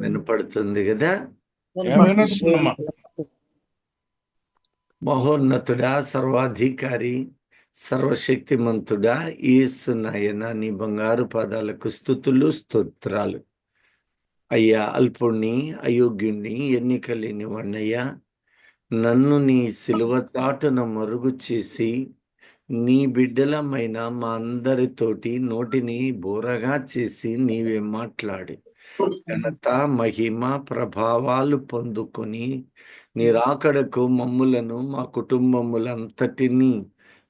వినపడుతుంది కదా. వినొస్తుందమ్మా. మహోన్నతుడా, సర్వాధికారి, సర్వశక్తిమంతుడా, యేసు నాయన, నీ బంగారు పాదాలకు స్తుతులు స్తోత్రాలు. అయ్యా, అల్పుణ్ణి, అయోగ్యుణ్ణి, ఎన్నిక లేని వాణ్ణయ్యా, నన్ను నీ సిలువ చాటున మరుగు చేసి నీ బిడ్డలమైన మా అందరితోటి నోటిని బోరగా చేసి నీవే మాట్లాడి ఘనత, మహిమ, ప్రభావాలు పొందుకొని నీ రాకడకు మమ్ములను మా కుటుంబములంతటినీ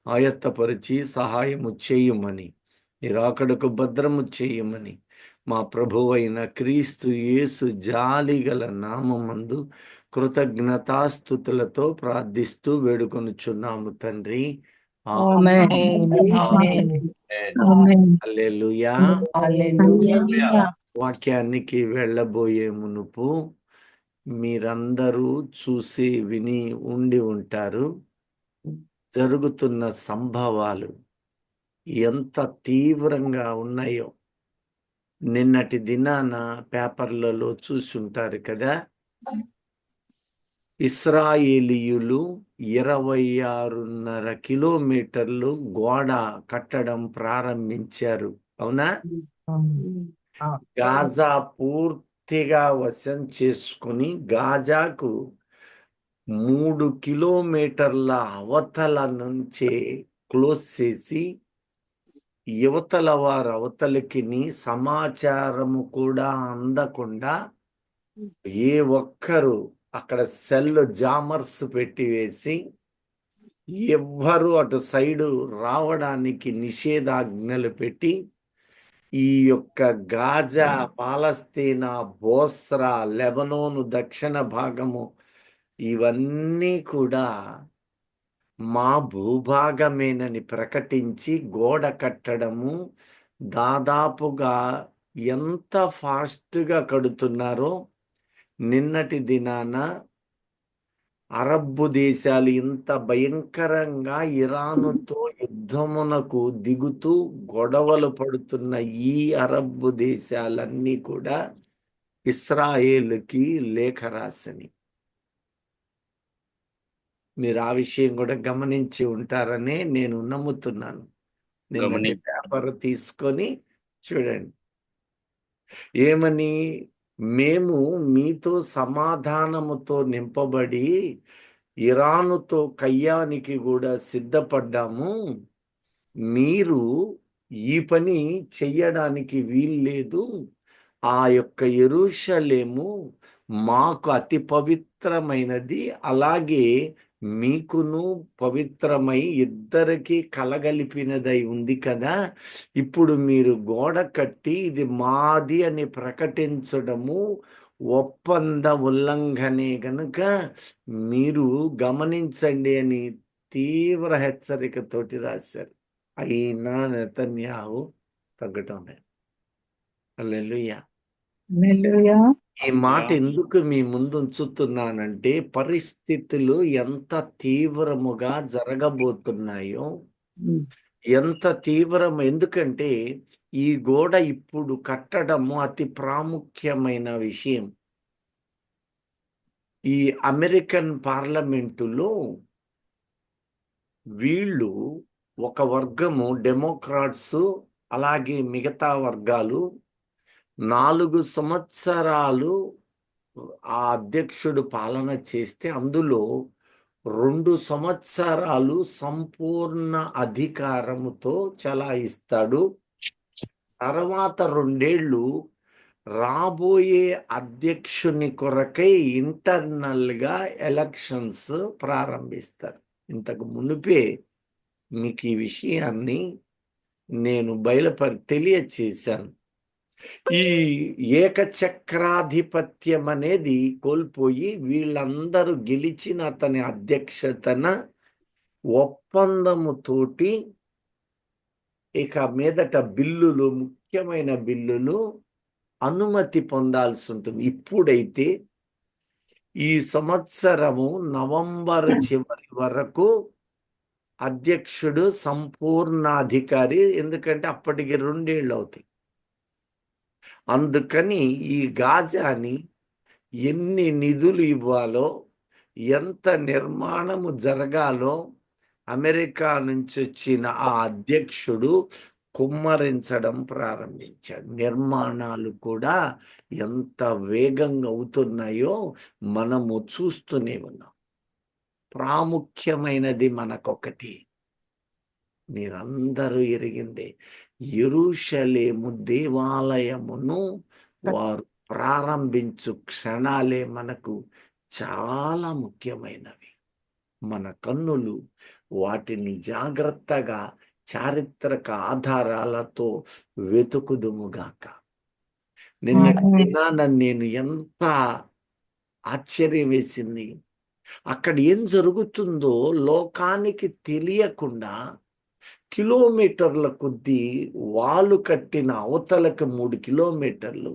ఆయత్తపరిచి సహాయము చేయమని, నీ రాకడకు భద్రము చేయమని మా ప్రభువైన క్రీస్తు యేసు జాలిగల నామమందు కృతజ్ఞతాస్తుతులతో ప్రార్థిస్తూ వేడుకొనుచున్నాము తండ్రి. హల్లెలూయా. వాక్యానికి వెళ్ళబోయే మునుపు మీరందరూ చూసి విని ఉండి ఉంటారు, జరుగుతున్న సంభవాలు ఎంత తీవ్రంగా ఉన్నాయో. నిన్నటి దినాన పేపర్లలో చూసుంటారు కదా. ఇస్రాయేలీయులు 26.5 కిలోమీటర్లు గోడ కట్టడం ప్రారంభించారు, అవునా? గాజా పూర్తిగా వశం చేసుకుని గాజాకు 3 కిలోమీటర్ల అవతల నుంచే క్లోజ్ చేసి యువతల వారు అవతలికి సమాచారము కూడా అందకుండా ఏ ఒక్కరు అక్కడ సెల్ జామర్స్ పెట్టి వేసి ఎవ్వరు అటు సైడు రావడానికి నిషేధాజ్ఞలు పెట్టి ఈ యొక్క గాజా, పాలస్తీనా, బోస్రా, లెబనోను దక్షిణ భాగము ఇవన్నీ కూడా మా భూభాగమేనని ప్రకటించి గోడ కట్టడము దాదాపుగా ఎంత ఫాస్ట్గా కడుతున్నారో. నిన్నటి దినాన అరబ్బు దేశాలు ఇంత భయంకరంగా ఇరానుతో యుద్ధమునకు దిగుతూ గొడవలు పడుతున్న ఈ అరబ్బు దేశాలన్నీ కూడా ఇస్రాయేలుకి లేఖ రాసని మీరు ఆ విషయం కూడా గమనించి ఉంటారనే నేను నమ్ముతున్నాను. నిన్నటి పేపర్ తీసుకొని చూడండి. ఏమని? మేము మీతో సమాధానముతో నింపబడి ఇరానుతో కయ్యానికి కూడా సిద్ధపడ్డాము. మీరు ఈ పని చెయ్యడానికి వీల్లేదు. ఆ యొక్క యెరూషలేము మాకు అతి పవిత్రమైనది, అలాగే మీకును పవిత్రమై ఇద్దరికి కలగలిపినదై ఉంది కదా. ఇప్పుడు మీరు గోడ కట్టి ఇది మాది అని ప్రకటించడము ఒప్పంద ఉల్లంఘనే గనుక మీరు గమనించండి అని తీవ్ర హెచ్చరికతోటి రాశారు. అయినా నెతన్యాహు తగ్గటం లేదు. హల్లెలూయా. ఈ మాట ఎందుకు మీ ముందు ఉంచుతున్నానంటే పరిస్థితులు ఎంత తీవ్రముగా జరగబోతున్నాయో, ఎంత తీవ్రం. ఎందుకంటే ఈ గోడ ఇప్పుడు కట్టడము అతి ప్రాముఖ్యమైన విషయం. ఈ అమెరికన్ పార్లమెంటులో వీళ్ళు ఒక వర్గము డెమోక్రాట్స్, అలాగే మిగతా వర్గాలు 4 సంవత్సరాలు ఆ అధ్యక్షుడు పాలన చేస్తే అందులో 2 సంవత్సరాలు సంపూర్ణ అధికారముతో చలాయిస్తాడు. తర్వాత 2 ఏళ్ళు రాబోయే అధ్యక్షుని కొరకై ఇంటర్నల్ గా ఎలక్షన్స్ ప్రారంభిస్తారు. ఇంతకు మునిపే మీకు ఈ విషయాన్ని నేను తెలియచేశాను. ఈ ఏకచక్రాధిపత్యం అనేది కోల్పోయి వీళ్ళందరూ గెలిచిన అతని అధ్యక్షతన ఒప్పందముతోటి ఇక మీదట బిల్లులు, ముఖ్యమైన బిల్లులు అనుమతి పొందాల్సి ఉంటుంది. ఇప్పుడైతే ఈ సంవత్సరము నవంబర్ చివరి వరకు అధ్యక్షుడు సంపూర్ణాధికారి, ఎందుకంటే అప్పటికి 2 ఏళ్ళు అవుతాయి. అందుకని ఈ గాజాని ఎన్ని నిధులు ఇవ్వాలో, ఎంత నిర్మాణము జరగాలో అమెరికా నుంచి వచ్చిన ఆ అధ్యక్షుడు కుమ్మరించడం ప్రారంభించాడు. నిర్మాణాలు కూడా ఎంత వేగంగా అవుతున్నాయో మనము చూస్తూనే ఉన్నాం. ప్రాముఖ్యమైనది మనకొకటి, మీరందరూ ఎరిగిందే, యెరూషలేము దేవాలయమును వారు ప్రారంభించు క్షణాలే మనకు చాలా ముఖ్యమైనవి. మన కన్నులు వాటిని జాగ్రత్తగా చారిత్రక ఆధారాలతో వెతుకుదుముగాక. నిన్నటి దినాన నేను ఎంత ఆశ్చర్యం వేసింది, అక్కడ ఏం జరుగుతుందో లోకానికి తెలియకుండా కిలోమీటర్ల కొద్దీ వాళ్ళు కట్టిన అవతలకు 3 కిలోమీటర్లు,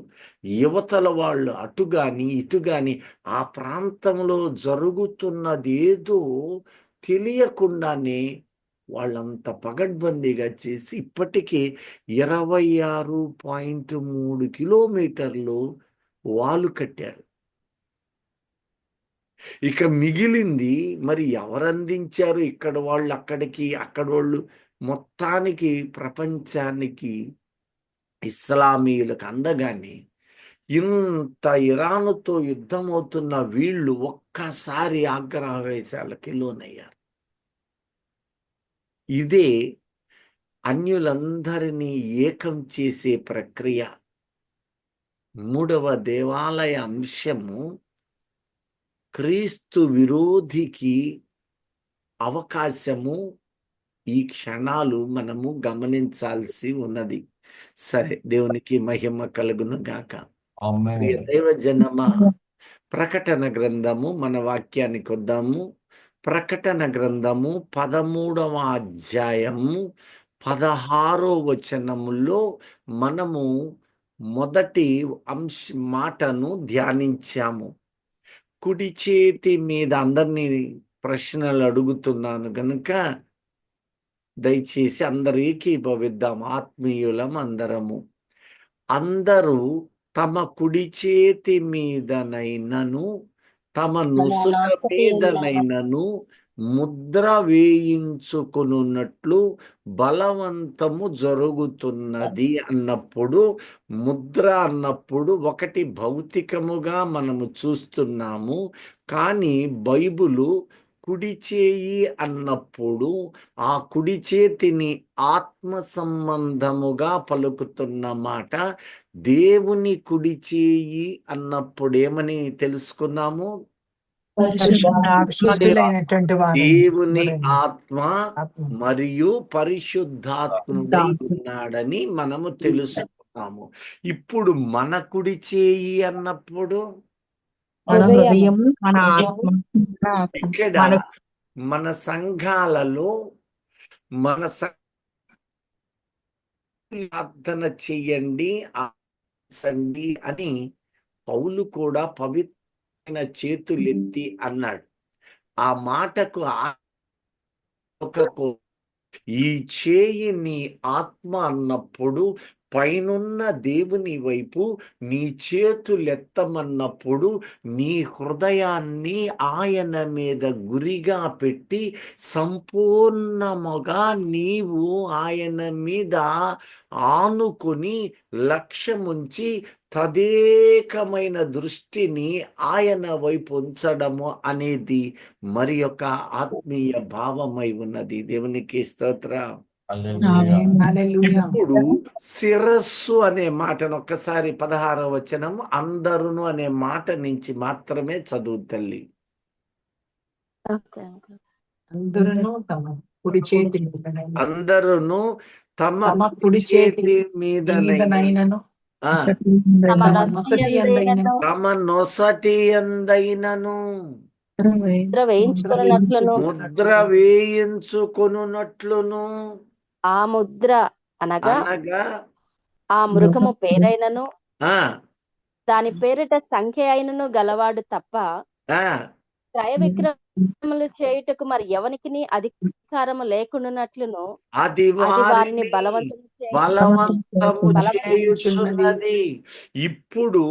యువతల వాళ్ళు అటు గాని ఇటు గాని ఆ ప్రాంతంలో జరుగుతున్నది ఏదో తెలియకుండానే వాళ్ళంత పగడ్బందీగా చేసి ఇప్పటికీ 26.3 కిలోమీటర్లు వాళ్ళు కట్టారు. ఇక మిగిలింది మరి ఎవరు అందించారు? ఇక్కడ వాళ్ళు అక్కడికి, అక్కడ వాళ్ళు మొత్తానికి ప్రపంచానికి ఇస్లామీయులకు అందగానే ఇంత ఇరానుతో యుద్ధమవుతున్న వీళ్ళు ఒక్కసారి ఆగ్రహవేశాలకి లోనయ్యారు. ఇదే అన్యులందరినీ ఏకం చేసే ప్రక్రియ. 3వ దేవాలయ అంశము క్రీస్తు విరోధికి అవకాశము ఈ క్షణాలు మనము గమనించాల్సి ఉన్నది. సరే, దేవునికి మహిమ కలుగును గాక. ప్రియ దైవజనమా, ప్రకటన గ్రంథము, మన వాక్యానికి వద్దాము. ప్రకటన గ్రంథము 13వ అధ్యాయము 16వ వచనములో మనము మొదటి మాటను ధ్యానించాము. కుడి చేతి మీద అందరినీ ప్రశ్నలు అడుగుతున్నాను గనుక దయచేసి అందరూ ఏకీభవిద్దాం. ఆత్మీయులం అందరము. అందరూ తమ కుడి చేతి మీదనైనను తమ నుసుక మీదనైనను ముద్ర వేయించుకొనున్నట్లు బలవంతము జరుగుతున్నది అన్నప్పుడు, ముద్ర అన్నప్పుడు ఒకటి భౌతికముగా మనము చూస్తున్నాము, కానీ బైబిలు కుడి చేయి అన్నప్పుడు ఆ కుడి చేతిని ఆత్మ సంబంధముగా పలుకుతున్న మాట. దేవుని కుడి చేయి అన్నప్పుడు ఏమని తెలుసుకున్నాము? దేవుని ఆత్మ మరియు పరిశుద్ధాత్ముడై ఉన్నాడని మనము తెలుసుకున్నాము. ఇప్పుడు మన కుడి చేయి అన్నప్పుడు ఇక్కడ మన సంఘాలలో ప్రార్థన చెయ్యండి ఆశించండి అని పౌలు కూడా పవిత్రమైన చేతులెత్తి అన్నాడు. ఆ మాటకు ఈ చేయి నీ ఆత్మ అన్నప్పుడు పైనున్న దేవుని వైపు నీ చేతులెత్తమన్నప్పుడు నీ హృదయాన్ని ఆయన మీద గురిగా పెట్టి సంపూర్ణముగా నీవు ఆయన మీద ఆనుకొని లక్ష్యముంచి తదేకమైన దృష్టిని ఆయన వైపు ఉంచడము అనేది మరి యొక్క ఆత్మీయ భావమై ఉన్నది. దేవునికి స్తోత్రం. ఇప్పుడు శిరస్సు అనే మాటను ఒక్కసారి 16వ వచనం అందరును అనే మాట నుంచి మాత్రమే చదువు తల్లి. అందరూ తమ కుడి చేతి కుడి చేతి మీదనైనను తమ నొసటి యందైనను ముద్ర వేయించుకొనున్నట్లును. ఆ ముద్ర అనగా ఆ మృగము పేరైనను దాని పేరిట సంఖ్య అయినను గలవాడు తప్ప క్రయ విక్రయ కార్యములు చేయుటకు మరి ఎవనికిని అధికారము లేకుండానట్లును అది అది వారిని వారిని బలవంతము చేయుచున్నది. ఇప్పుడు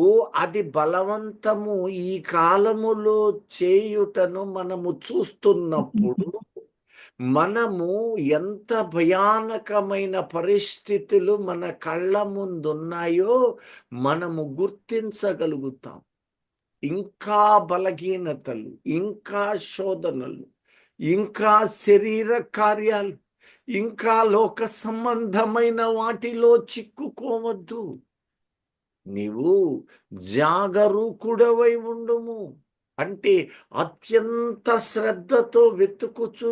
అది బలవంతము ఈ కాలములో చేయుటను మనము చూస్తున్నప్పుడు మనము ఎంత భయానకమైన పరిస్థితులు మన కళ్ళ ముందున్నాయో మనము గుర్తించగలుగుతాం. ఇంకా బలహీనతలు, ఇంకా శోధనలు, ఇంకా శరీర కార్యాలు, ఇంకా లోక సంబంధమైన వాటిలో చిక్కుకోవద్దు. నీవు జాగరూకుడవై ఉండుము. అంటే అత్యంత శ్రద్ధతో వెతుకుచు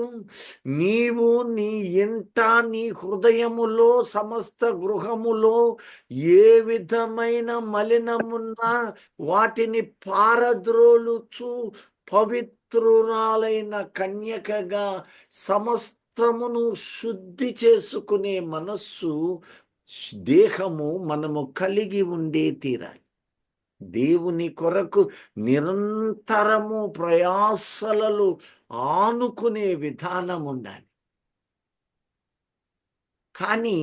నీవు నీ ఇంట నీ హృదయములో సమస్త గృహములో ఏ విధమైన మలినమున్నా వాటిని పారద్రోలుచు పవిత్రురాలైన కన్యకగా సమస్తమును శుద్ధి చేసుకునే మనస్సు దేహము మనము కలిగి ఉండే తీరాలి. దేవుని కొరకు నిరంతరము ప్రయాసలలో ఆనుకునే విధానం ఉండాలి. కానీ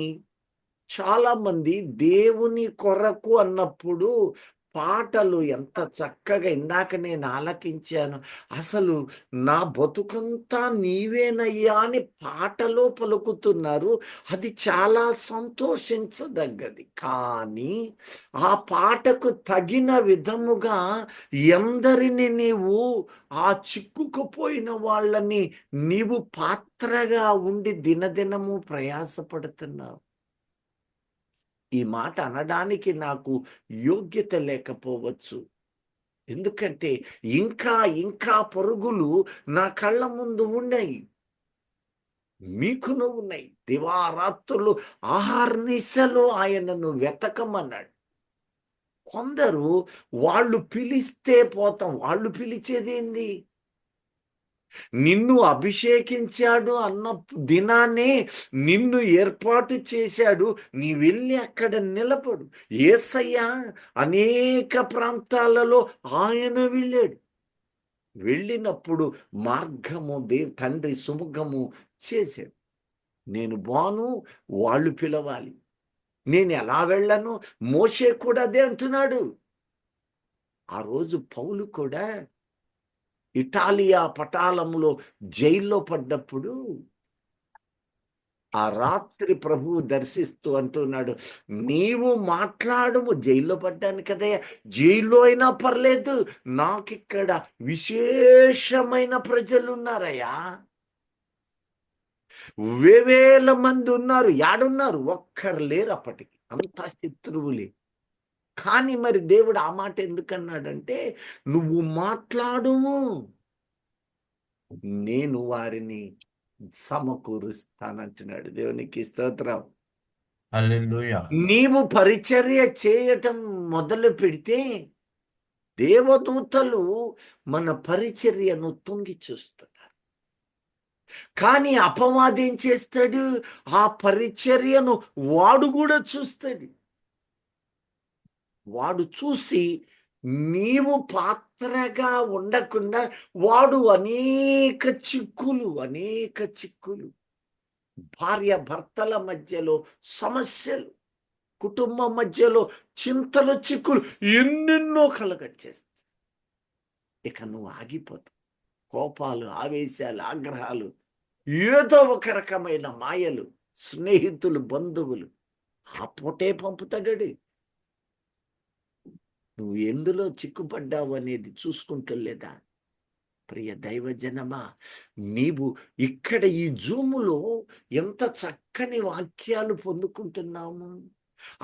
చాలా మంది దేవుని కొరకు అన్నప్పుడు పాటలు ఎంత చక్కగా ఇందాక నేను ఆలకించాను. అసలు నా బతుకంతా నీవేనయ్యా అని పాటలో పలుకుతున్నారు. అది చాలా సంతోషించదగ్గది. కానీ ఆ పాటకు తగిన విధముగా ఎందరిని నీవు ఆ చిక్కుకుపోయిన వాళ్ళని నీవు పాత్రగా ఉండి దినదినము ప్రయాసపడుతున్నావు. ఈ మాట అనడానికి నాకు యోగ్యత లేకపోవచ్చు. ఎందుకంటే ఇంకా ఇంకా పరుగులు నా కళ్ళ ముందు ఉన్నాయి, మీకును ఉన్నాయి. దివారాత్రులు ఆహార్నిశలు ఆయనను వెతకమన్నాడు. కొందరు వాళ్ళు పిలిస్తే పోతాం. వాళ్ళు పిలిచేదేంది? నిన్ను అభిషేకించాడు అన్న దినాన్నే నిన్ను ఏర్పాటు చేశాడు. నీ వెళ్ళి అక్కడ నిలబడు. యేసయ్య అనేక ప్రాంతాలలో ఆయన వెళ్ళాడు. వెళ్ళినప్పుడు మార్గము తండ్రి సుముఖము చేశాడు. నేను బాను, వాళ్ళు పిలవాలి. నేను ఎలా వెళ్ళను? మోషే కూడా అదే అంటున్నాడు. ఆ రోజు పౌలు కూడా ఇటాలియా పటాలంలో జైల్లో పడ్డప్పుడు ఆ రాత్రి ప్రభువు దర్శిస్తూ అంటున్నాడు, నీవు మాట్లాడము. జైల్లో పడ్డాను కదా, జైల్లో అయినా పర్లేదు, నాకిక్కడ విశేషమైన ప్రజలు ఉన్నారయ్యా. వేవేల మంది ఉన్నారు. యాడున్నారు? ఒక్కరు లేరు. అప్పటికి అంతా శత్రువులే. కానీ మరి దేవుడు ఆ మాట ఎందుకన్నాడంటే, నువ్వు మాట్లాడుము, నేను వారిని సమకూరుస్తానంటున్నాడు. దేవునికి స్తోత్రం. హల్లెలూయా. నీవు పరిచర్య చేయటం మొదలు పెడితే దేవదూతలు మన పరిచర్యను తొంగి చూస్తున్నారు. కానీ అపవాది ఏం చేస్తాడు? ఆ పరిచర్యను వాడు కూడా చూస్తాడు. వాడు చూసి నీవు పాత్రగా ఉండకుండా వాడు అనేక చిక్కులు, భార్య భర్తల మధ్యలో సమస్యలు, కుటుంబం మధ్యలో చింతలు, చిక్కులు ఎన్నెన్నో కలగచ్చేస్తాయి. ఇక నువ్వు ఆగిపోతావు. కోపాలు, ఆవేశాలు, ఆగ్రహాలు, ఏదో ఒక రకమైన మాయలు, స్నేహితులు, బంధువులు ఆ పూటే పంపుతాడు. నువ్వు ఎందులో చిక్కుపడ్డావు అనేది చూసుకుంటలేదా? ప్రియ దైవజనమా, నీవు ఇక్కడ ఈ జూములో ఎంత చక్కని వాక్యాలు పొందుకుంటున్నాము.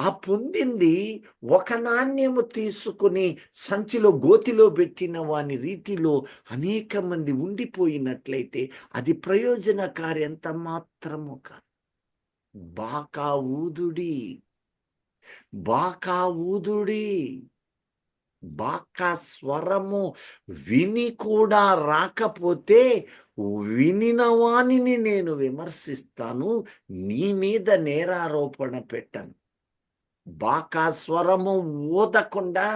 ఆ పొందింది ఒక నాణ్యము తీసుకుని సంచిలో గోతిలో పెట్టిన వాని రీతిలో అనేక మంది ఉండిపోయినట్లయితే అది ప్రయోజనకారి ఎంత మాత్రము కాదు. బాకా ఊదుడి, బాకా స్వరము విని కూడా రాకపోతే వినిన వానిని నేను విమర్శిస్తాను, నీ మీద నేరారోపణ పెట్టను. బాకా స్వరము ఊదకుండా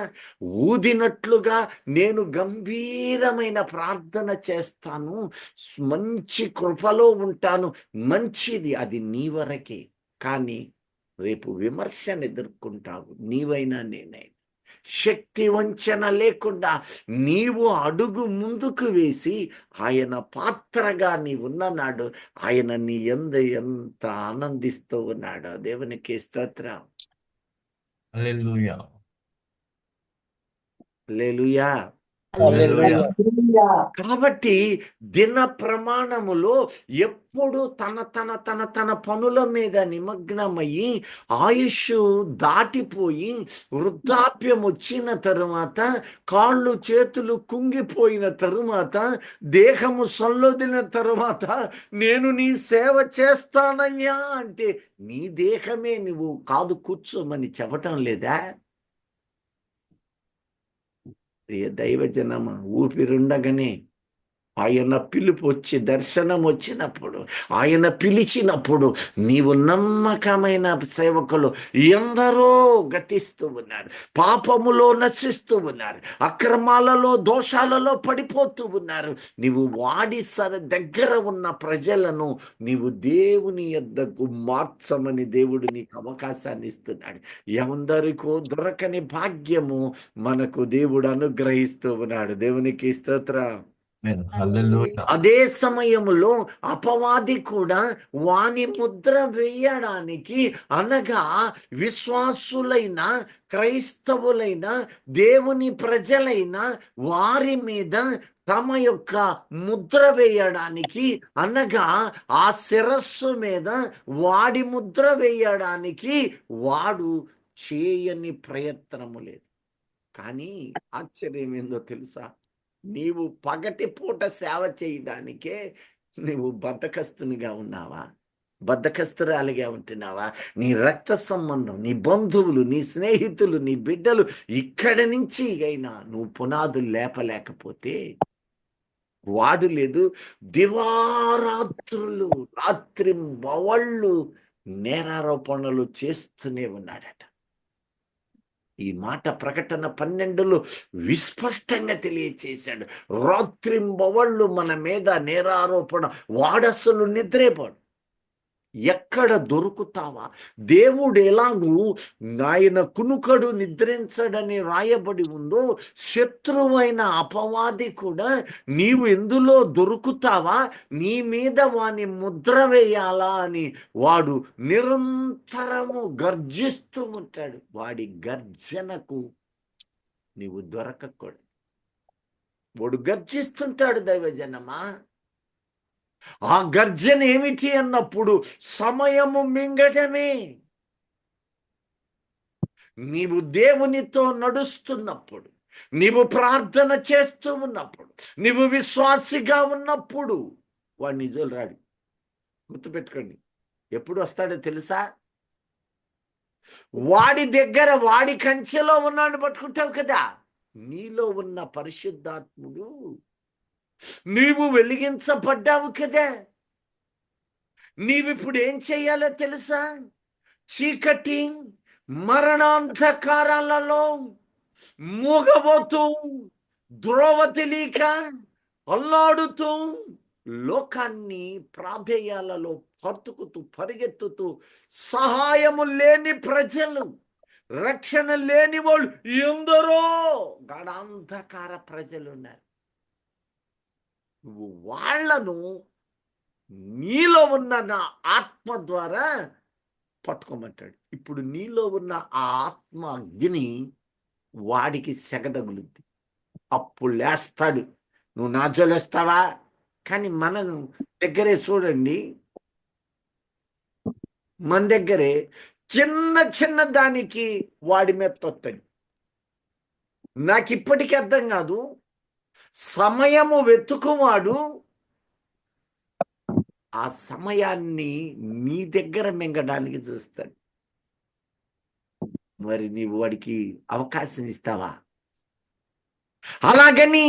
ఊదినట్లుగా నేను గంభీరమైన ప్రార్థన చేస్తాను, మంచి కృపలో ఉంటాను. మంచిది, అది నీ వరకే. కానీ రేపు విమర్శను ఎదుర్కొంటావు, నీవైనా నేనైనా. శక్తి వంచన లేకుండా నీవు అడుగు ముందుకు వేసి ఆయన పాత్రగా నీవున్న నాడు ఆయన నీ యందు ఎంత ఆనందిస్తూ ఉన్నాడో. దేవునికి స్తోత్రం. హల్లెలూయా. హల్లెలూయా. హల్లెలూయా. కాబట్టి దిన ప్రమాణములో ఎప్పుడు తన తన తన తన పనుల మీద నిమగ్నమయ్యి ఆయుష్ దాటిపోయి వృద్ధాప్యం వచ్చిన తరువాత, కాళ్ళు చేతులు కుంగిపోయిన తరువాత, దేహము సొల్లొదిన తరువాత నేను నీ సేవ చేస్తానయ్యా అంటే నీ దేహమే నువ్వు కాదు కూర్చోమని చెప్పటం లేదా? ప్రియ దైవజనమ, ఊపిరుండగానే ఆయన పిలుపు వచ్చి దర్శనం వచ్చినప్పుడు, ఆయన పిలిచినప్పుడు నీవు నమ్మకమైన సేవకులు ఎందరో గతిస్తూ ఉన్నారు, పాపములో నశిస్తూ ఉన్నారు, అక్రమాలలో దోషాలలో పడిపోతూ ఉన్నారు. నీవు వాడి దగ్గర ఉన్న ప్రజలను నీవు దేవుని యొద్దకు మార్చమని దేవుడు నీకు అవకాశాన్ని ఇస్తున్నాడు. ఎందరికో దొరకని భాగ్యము మనకు దేవుడు అనుగ్రహిస్తూ ఉన్నాడు. దేవునికి స్తోత్రం. హల్లెలూయా. అదే సమయంలో అపవాది కూడా వాని ముద్ర వేయడానికి, అనగా విశ్వాసులైన క్రైస్తవులైన దేవుని ప్రజలైన వారి మీద తమ యొక్క ముద్ర వేయడానికి, అనగా ఆ శిరస్సు మీద వాడి ముద్ర వేయడానికి వాడు చేయని ప్రయత్నము లేదు. కానీ ఆశ్చర్యం ఏందో తెలుసా? నీవు పగటిపూట సేవ చేయడానికే నువ్వు బద్ధకస్తునిగా ఉన్నావా? బద్ధకస్తురాలిగా ఉంటున్నావా? నీ రక్త సంబంధం, నీ బంధువులు, నీ స్నేహితులు, నీ బిడ్డలు ఇక్కడి నుంచి అయినా నువ్వు పునాదులు లేపలేకపోతే వాడు లేదు, దివారాత్రులు రాత్రింబవళ్ళు నేరారోపణలు చేస్తూనే ఉన్నాడట. ఈ మాట ప్రకటన 12లో విస్పష్టంగా తెలియచేశాడు. రాత్రింబవళ్ళు మన మీద నేరారోపణ, వాడసలు నిద్రేపోడు. ఎక్కడ దొరుకుతావా? దేవుడు ఎలాగూ ఆయన కునుకడు నిద్రించడని రాయబడి ఉందో, శత్రువైన అపవాది కూడా నీవు ఎందులో దొరుకుతావా, నీ మీద వాని ముద్ర వేయాలా అని వాడు నిరంతరము గర్జిస్తూ ఉంటాడు. వాడి గర్జనకు నీవు దొరకకూడదు. వాడు గర్జిస్తుంటాడు దైవజనమా. ఆ గర్జన ఏమిటి అన్నప్పుడు సమయము మింగటమే. నీవు దేవునితో నడుస్తున్నప్పుడు, నీవు ప్రార్థన చేస్తూ ఉన్నప్పుడు, నీవు విశ్వాసిగా ఉన్నప్పుడు వాడు నిజోలు రాడు. గుర్తుపెట్టుకోండి. ఎప్పుడు వస్తాడో తెలుసా? వాడి దగ్గర, వాడి కంచెలో ఉన్నాడు పట్టుకుంటావు కదా. నీలో ఉన్న పరిశుద్ధాత్ముడు, నీవు వెలిగించబడ్డావు కదా. నీవిప్పుడు ఏం చెయ్యాలో తెలుసా? చీకటి మరణాంధకారాలలో మూగబోతూ, ద్రోవ తెలియక అల్లాడుతూ, లోకాన్ని ప్రాధేయాలలో పరుతుకుతూ పరిగెత్తుతూ, సహాయము లేని ప్రజలు, రక్షణ లేని వాళ్ళు ఎందరో గాఢాంధకార ప్రజలు ఉన్నారు. నువ్వు వాళ్లను నీలో ఉన్న నా ఆత్మ ద్వారా పట్టుకోమంటాడు. ఇప్పుడు నీలో ఉన్న ఆ ఆత్మ అగ్ని వాడికి సెగదగులుద్ది. అప్పుడు లేస్తాడు. నువ్వు నా జోలేస్తావా? కానీ మనం దగ్గరే చూడండి, మన దగ్గరే చిన్న చిన్న దానికి వాడి మీద తొత్తడి. నాకు ఇప్పటికీ అర్థం కాదు. సమయము వెతుకువాడు ఆ సమయాన్ని నీ దగ్గర మింగడానికి చూస్తాడు. మరి నీవు వాడికి అవకాశం ఇస్తావా? అలాగని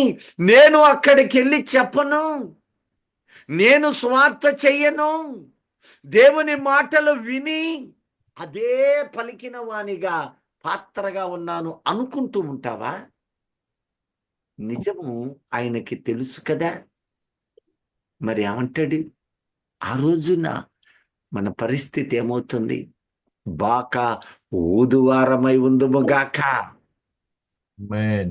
నేను అక్కడికి వెళ్ళి చెప్పను, నేను స్వార్థ చెయ్యను, దేవుని మాటలు విని అదే పలికిన వానిగా పాత్రగా ఉన్నాను అనుకుంటూ ఉంటావా? నిజము ఆయనకి తెలుసు కదా. మరి ఏమంటాడు? ఆ రోజున మన పరిస్థితి ఏమవుతుంది? బాక ఊదువారమై ఉందుముగాక. Amen.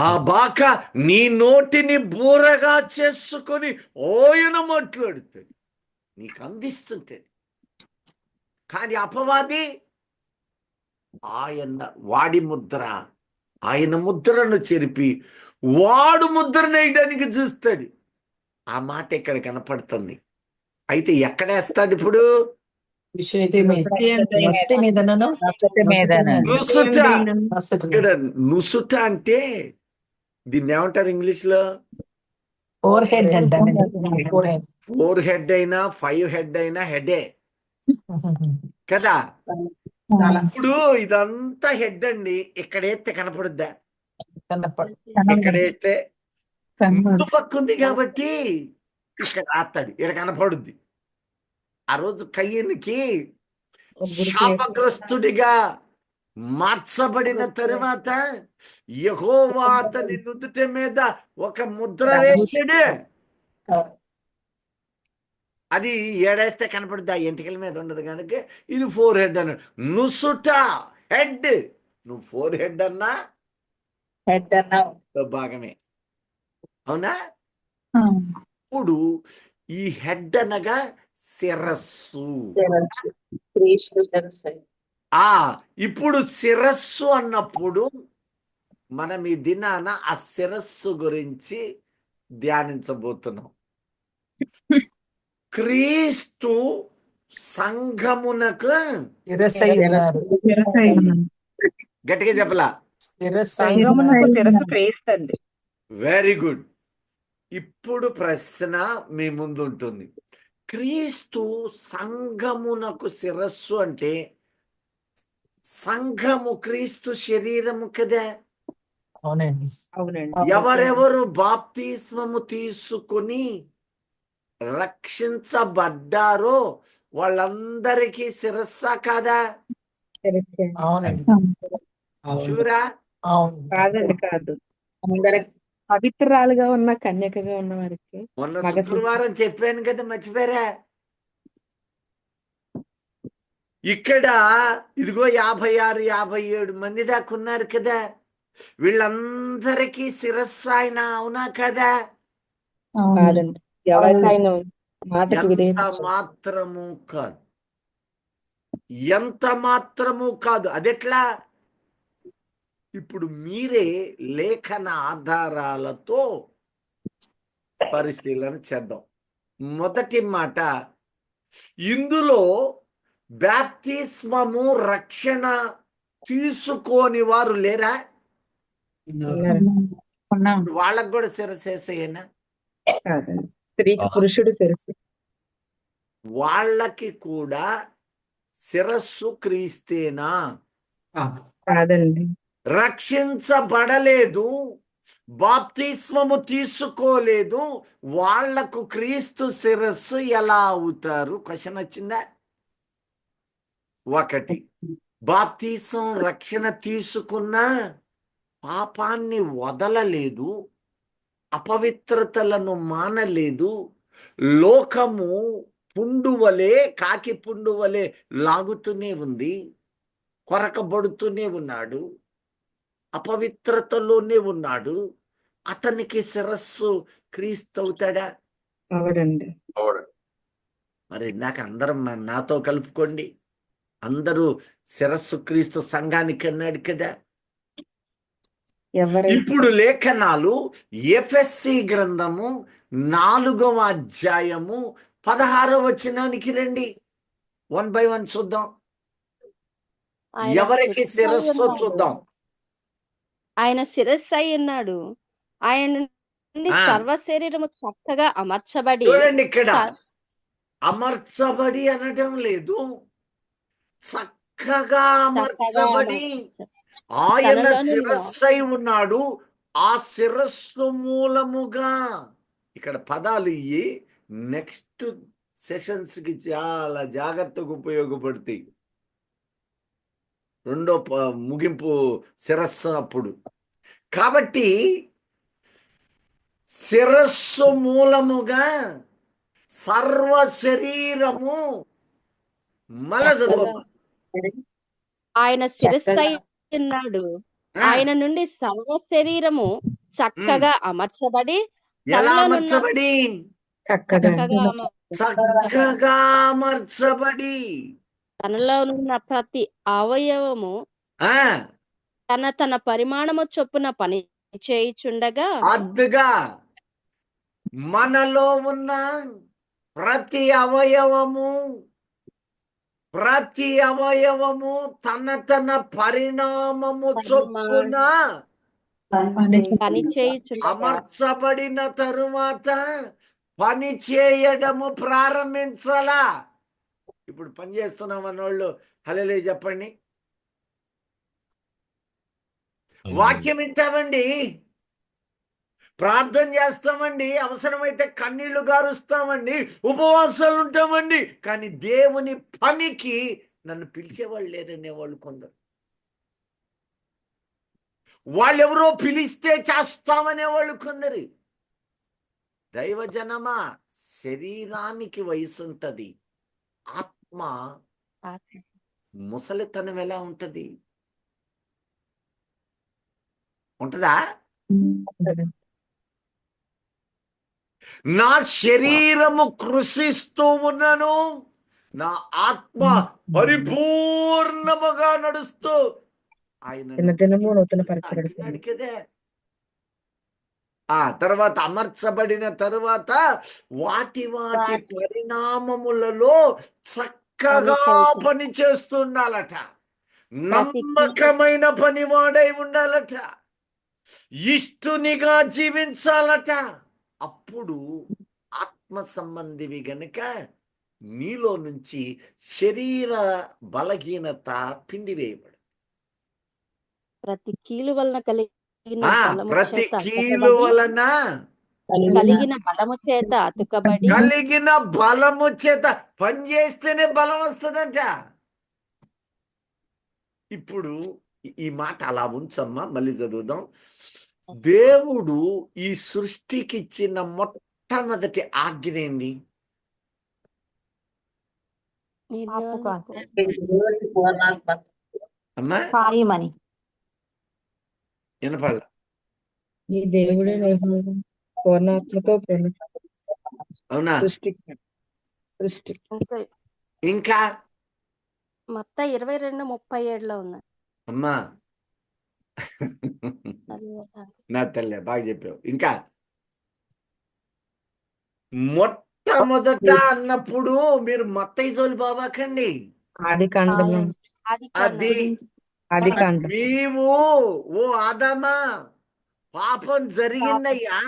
ఆ బాక నీ నోటిని బూరగా చేసుకొని ఓయన మాట్లాడుతాడు, నీకు అందిస్తుంటాడు. కానీ అపవాది వాడి ముద్ర, ఆయన ముద్రను చెరిపి వాడు ముద్ర వేయడానికి చూస్తాడు. ఆ మాట ఇక్కడ కనపడుతుంది. అయితే ఎక్కడేస్తాడు ఇప్పుడు? నుసుట. ఇక్కడ నుసుట అంటే దీన్ని ఏమంటారు ఇంగ్లీష్ లో? ఫోర్ హెడ్ అంటారు. ఫోర్ హెడ్ అయినా 5 హెడ్ అయినా హెడే కదా. ఇప్పుడు ఇదంతా హెడ్ అండి. ఇక్కడేస్తే కనపడుద్దా? ఇక్కడేస్తే ముందు పక్క ఉంది కాబట్టి ఇక్కడ ఆస్తాడు, ఇక్కడ కనపడుద్ది. ఆ రోజు కయ్యనికి శాపగ్రస్తుడిగా మార్చబడిన తరువాత యెహోవా అతని నుదుటి మీద ఒక ముద్ర వేసాడు. అది ఏడేస్తే కనపడుద్ది, ఆ ఎంటికల మీద ఉండదు కనుక ఇది 4 హెడ్ అన్నాడు. నుసుట హెడ్. నువ్వు 4 హెడ్ అన్నా భాగమే, అవునా? ఇప్పుడు ఈ హెడ్ అనగా శిరస్సు. ఇప్పుడు శిరస్సు అన్నప్పుడు మనం ఈ దినాన ఆ శిరస్సు గురించి ధ్యానించబోతున్నాం. క్రీస్తు సంఘమునకు గట్టిగా చెప్పలా? సంఘమునకు శిరస్సు క్రీస్తు అండి. Very good. ఇప్పుడు ప్రశ్న మీ ముందు ఉంటుంది. క్రీస్తు సంఘమునకు శిరస్సు అంటే సంఘము క్రీస్తు శరీరము కదా. అవునండి. ఎవరెవరు బాప్తిస్మము తీసుకుని రక్షించబడ్డారో వాళ్ళందరికీ శిరస్సా కాదా? చూరా? కాదండి, కాదు. పవిత్రాలుగా ఉన్న కన్యకగా ఉన్న వారికి మొన్న శుక్రవారం చెప్పాను కదా, మర్చిపోయారా? ఇక్కడ ఇదిగో 56, 57 మంది దాకా ఉన్నారు కదా. వీళ్ళందరికీ శిరస్సు ఆయన, అవునా కదా? కాదండి, ఎవరికైనా మాటకి ఎంత మాత్రము కాదు, ఎంత మాత్రము కాదు. అదెట్లా? ఇప్పుడు మీరే లేఖన ఆధారాలతో పరిశీలన చేద్దాం. మొదటి మాట, ఇందులో బాప్తిస్మము రక్షణ తీసుకోని వారు లేరా? వాళ్ళకు కూడా శిరసేసేనా? కాదండి, స్త్రీకి పురుషుడు శిరస్సు. వాళ్ళకి కూడా శిరస్సు క్రీస్తేనా? కాదండి, రక్షించబడలేదు, బాప్తిస్మము తీసుకోలేదు, వాళ్లకు క్రీస్తు శిరస్సు ఎలా అవుతారు? క్వశ్చన్ వచ్చిందా? ఒకటి, బాప్తిసం రక్షణ తీసుకున్న పాపాన్ని వదలలేదు, అపవిత్రతలను మానలేదు, లోకము పుండువలే, కాకి పుండువలే లాగుతూనే ఉంది, కొరకబడుతూనే ఉన్నాడు, అపవిత్రతలోనే ఉన్నాడు. అతనికి శిరస్సు క్రీస్తు అవుతాడా? అవడండి. మరి ఇందాక అందరం నాతో కలుపుకోండి, అందరూ శిరస్సు క్రీస్తు సంఘానికి అన్నాడు కదా. ఇప్పుడు లేఖనాలు ఎఫెస్సి గ్రంథము 4వ అధ్యాయము 16వ వచనానికి రండి. 1 by 1 చూద్దాం. ఎవరికి శిరస్సు చూద్దాం. ఆయన శిరస్సు అయి ఉన్నాడు, ఆయన నుండి సర్వ శరీరము చక్కగా అమర్చబడి. చూడండి, ఇక్కడ అమర్చబడి అనడం లేదు, చక్కగా అమర్చబడి ఆయన శిరస్సు అయి ఉన్నాడు. ఆ శిరస్సు మూలముగా, ఇక్కడ పదాలు ఇయ్యి, నెక్స్ట్ సెషన్స్ కి చాలా జాగ్రత్తగా ఉపయోగపడతాయి. రెండో ముగింపు శిరస్సు అప్పుడు. కాబట్టి శిరస్సు మూలముగా సర్వ శరీరము మల చదువు. ఆయన శిరస్సై ఉన్నాడు. ఆయన నుండి సర్వ శరీరము చక్కగా అమర్చబడి ఎలా తనలోనున్న అమర్చబడి? చక్కగా చక్కగా అమర్చబడి తనలోనున్న ప్రతి అవయవము ఆ తన తన పరిమాణము చొప్పున పని చేయుచుండగా అద్దుగా మనలో ఉన్న ప్రతి అవయవము తన తన పరిణామము చొప్పున పని చేయుచుండగా అమర్చబడిన తరువాత పని చేయడము ప్రారంభించాలా. ఇప్పుడు పని చేస్తున్నాం అన్నోళ్ళు హల్లెలూయా చెప్పండి. వాక్యం వింటామండి, ప్రార్థన చేస్తామండి, అవసరమైతే కన్నీళ్లు గారుస్తామండి, ఉపవాసాలు ఉంటామండి, కానీ దేవుని పనికి నన్ను పిలిచేవాళ్ళు లేరనేవాళ్ళు కొందరు. వాళ్ళెవరో పిలిస్తే చేస్తామనేవాళ్ళు కొందరు. దైవజనమా, శరీరానికి వయసు ఉంటది, ఆత్మ ముసలితనం ఎలా ఉంటది? ఉంటదా? నా శరీరము కృషిస్తూ ఉన్నను, నా ఆత్మ పరిపూర్ణముగా నడుస్తూ ఆయన కదా. ఆ తర్వాత అమర్చబడిన తరువాత వాటి పరిణామములలో చక్కగా పని చేస్తుండాలట. నమ్మకమైన పనివాడై ఉండాలట. ఇష్టునిగా జీవించాలట. అప్పుడు ఆత్మ సంబంధివి గనుక నీలో నుంచి శరీర బలహీనత పిండివేయబడు. ప్రతి కీలు వలన కలిగిన బలము చేత అతుకబడి కలిగిన బలము చేత పనిచేస్తేనే బలం వస్తుందంట. ఇప్పుడు ఈ మాట అలా ఉంచమ్మా, మళ్ళీ చదువుదాం. దేవుడు ఈ సృష్టికి ఇచ్చిన మొట్టమొదటి ఆజ్ఞ ఏంది? అమ్మా వినపడ ఈ దేవుడే పూర్ణాత్మతో అవునా? సృష్టి ఇంకా మత్తయి 22:37 ఉన్నాయి. అమ్మా నా తల్లి బాగా చెప్పావు. ఇంకా మొట్టమొదట అన్నప్పుడు మీరు మత్తయి జోలి బాబాకండి. అది నీవు ఓ ఆదామా పాపం జరిగిందయ్యా,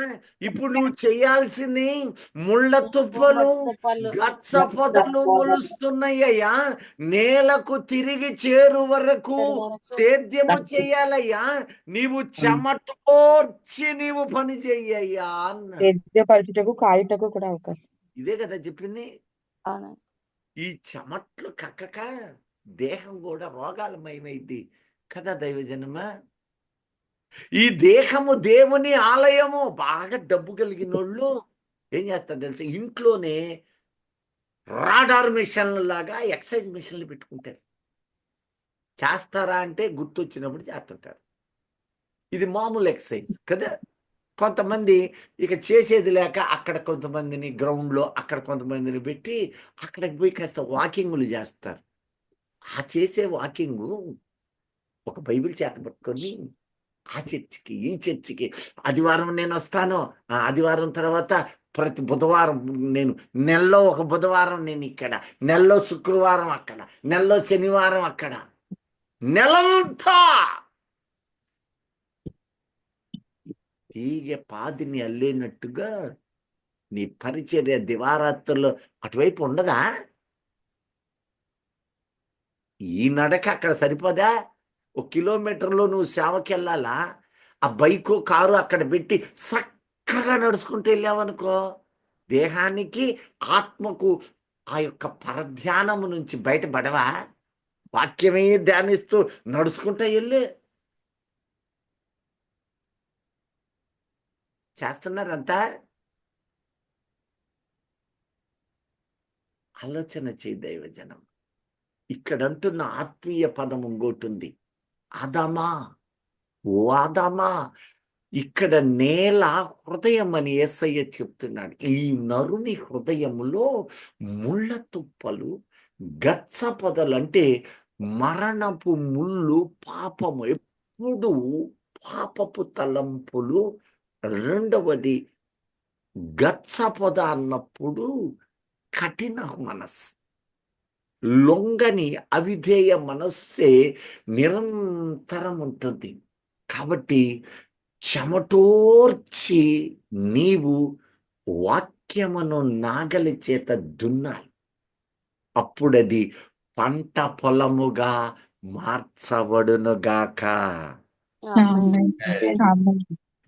ఇప్పుడు నువ్వు చేయాల్సింది ముళ్ళ తుప్పలు గచ్చ పొదలు మొలుస్తున్నాయ్యా, నేలకు తిరిగి చేరు వరకు సేద్యము చేయాలయ్యా, నీవు చెమటోర్చి నీవు పని చెయ్యయ్యా అన్న కాయుటకు కూడా అవకాశం. ఇదే కదా చెప్పింది. ఈ చెమట్లు కక్కక దేహం కూడా రోగాలమయమైంది కదా దైవజనమా. ఈ దేహము దేవుని ఆలయము. బాగా డబ్బు కలిగిన వాళ్ళు ఏం చేస్తారు తెలుసా, ఇంట్లోనే రాడార్ మిషన్ల లాగా ఎక్సర్సైజ్ మిషన్లు పెట్టుకుంటారు. చేస్తారా అంటే గుర్తొచ్చినప్పుడు చేస్తుంటారు. ఇది మామూలు ఎక్సర్సైజ్ కదా. కొంతమంది ఇక చేసేది లేక అక్కడ కొంతమందిని గ్రౌండ్లో అక్కడ కొంతమందిని పెట్టి అక్కడికి పోయి కాస్త వాకింగ్లు చేస్తారు. ఆ చేసే వాకింగ్ ఒక బైబిల్ చేత పట్టుకొని ఆ చర్చికి ఈ చర్చికి ఆదివారం నేను వస్తాను, ఆదివారం తర్వాత ప్రతి బుధవారం నేను నెలలో ఒక బుధవారం నేను ఇక్కడ, నెలలో శుక్రవారం అక్కడ, నెలలో శనివారం అక్కడ, నెలంతా తీగ పాదిని అల్లేనట్టుగా నీ పరిచర్య దివారాత్రుల్లో అటువైపు ఉండదా? ఈ నడక అక్కడ సరిపోదా? 1 కిలోమీటర్లో నువ్వు సేవకి వెళ్ళాలా? ఆ బైకు కారు అక్కడ పెట్టి చక్కగా నడుచుకుంటూ వెళ్ళావనుకో, దేహానికి ఆత్మకు ఆ యొక్క పరధ్యానము నుంచి బయటపడవా? వాక్యమే ధ్యానిస్తూ నడుచుకుంటా వెళ్ళు. చేస్తున్నారంతా? ఆలోచన చేయి దైవజనం. ఇక్కడ అంటున్న ఆత్మీయ పదం ఇంకోటుంది. ఆదామా, ఓ ఆదామా, ఇక్కడ నేల హృదయం అని యేసయ్య చెప్తున్నాడు. ఈ నరుని హృదయములో ముళ్ళ తుప్పలు, గచ్చ పొదలు, అంటే మరణపు ముళ్ళు, పాపము, ఎప్పుడు పాపపు తలంపులు. రెండవది గచ్చ పొద అన్నప్పుడు కఠిన మనస్సు, లొంగని అవిధేయ మనస్సే నిరంతరం ఉంటుంది. కాబట్టి చెమటోర్చి నీవు వాక్యమును నాగలి చేత దున్నాలి. అప్పుడది పంట పొలముగా మార్చబడునుగాక.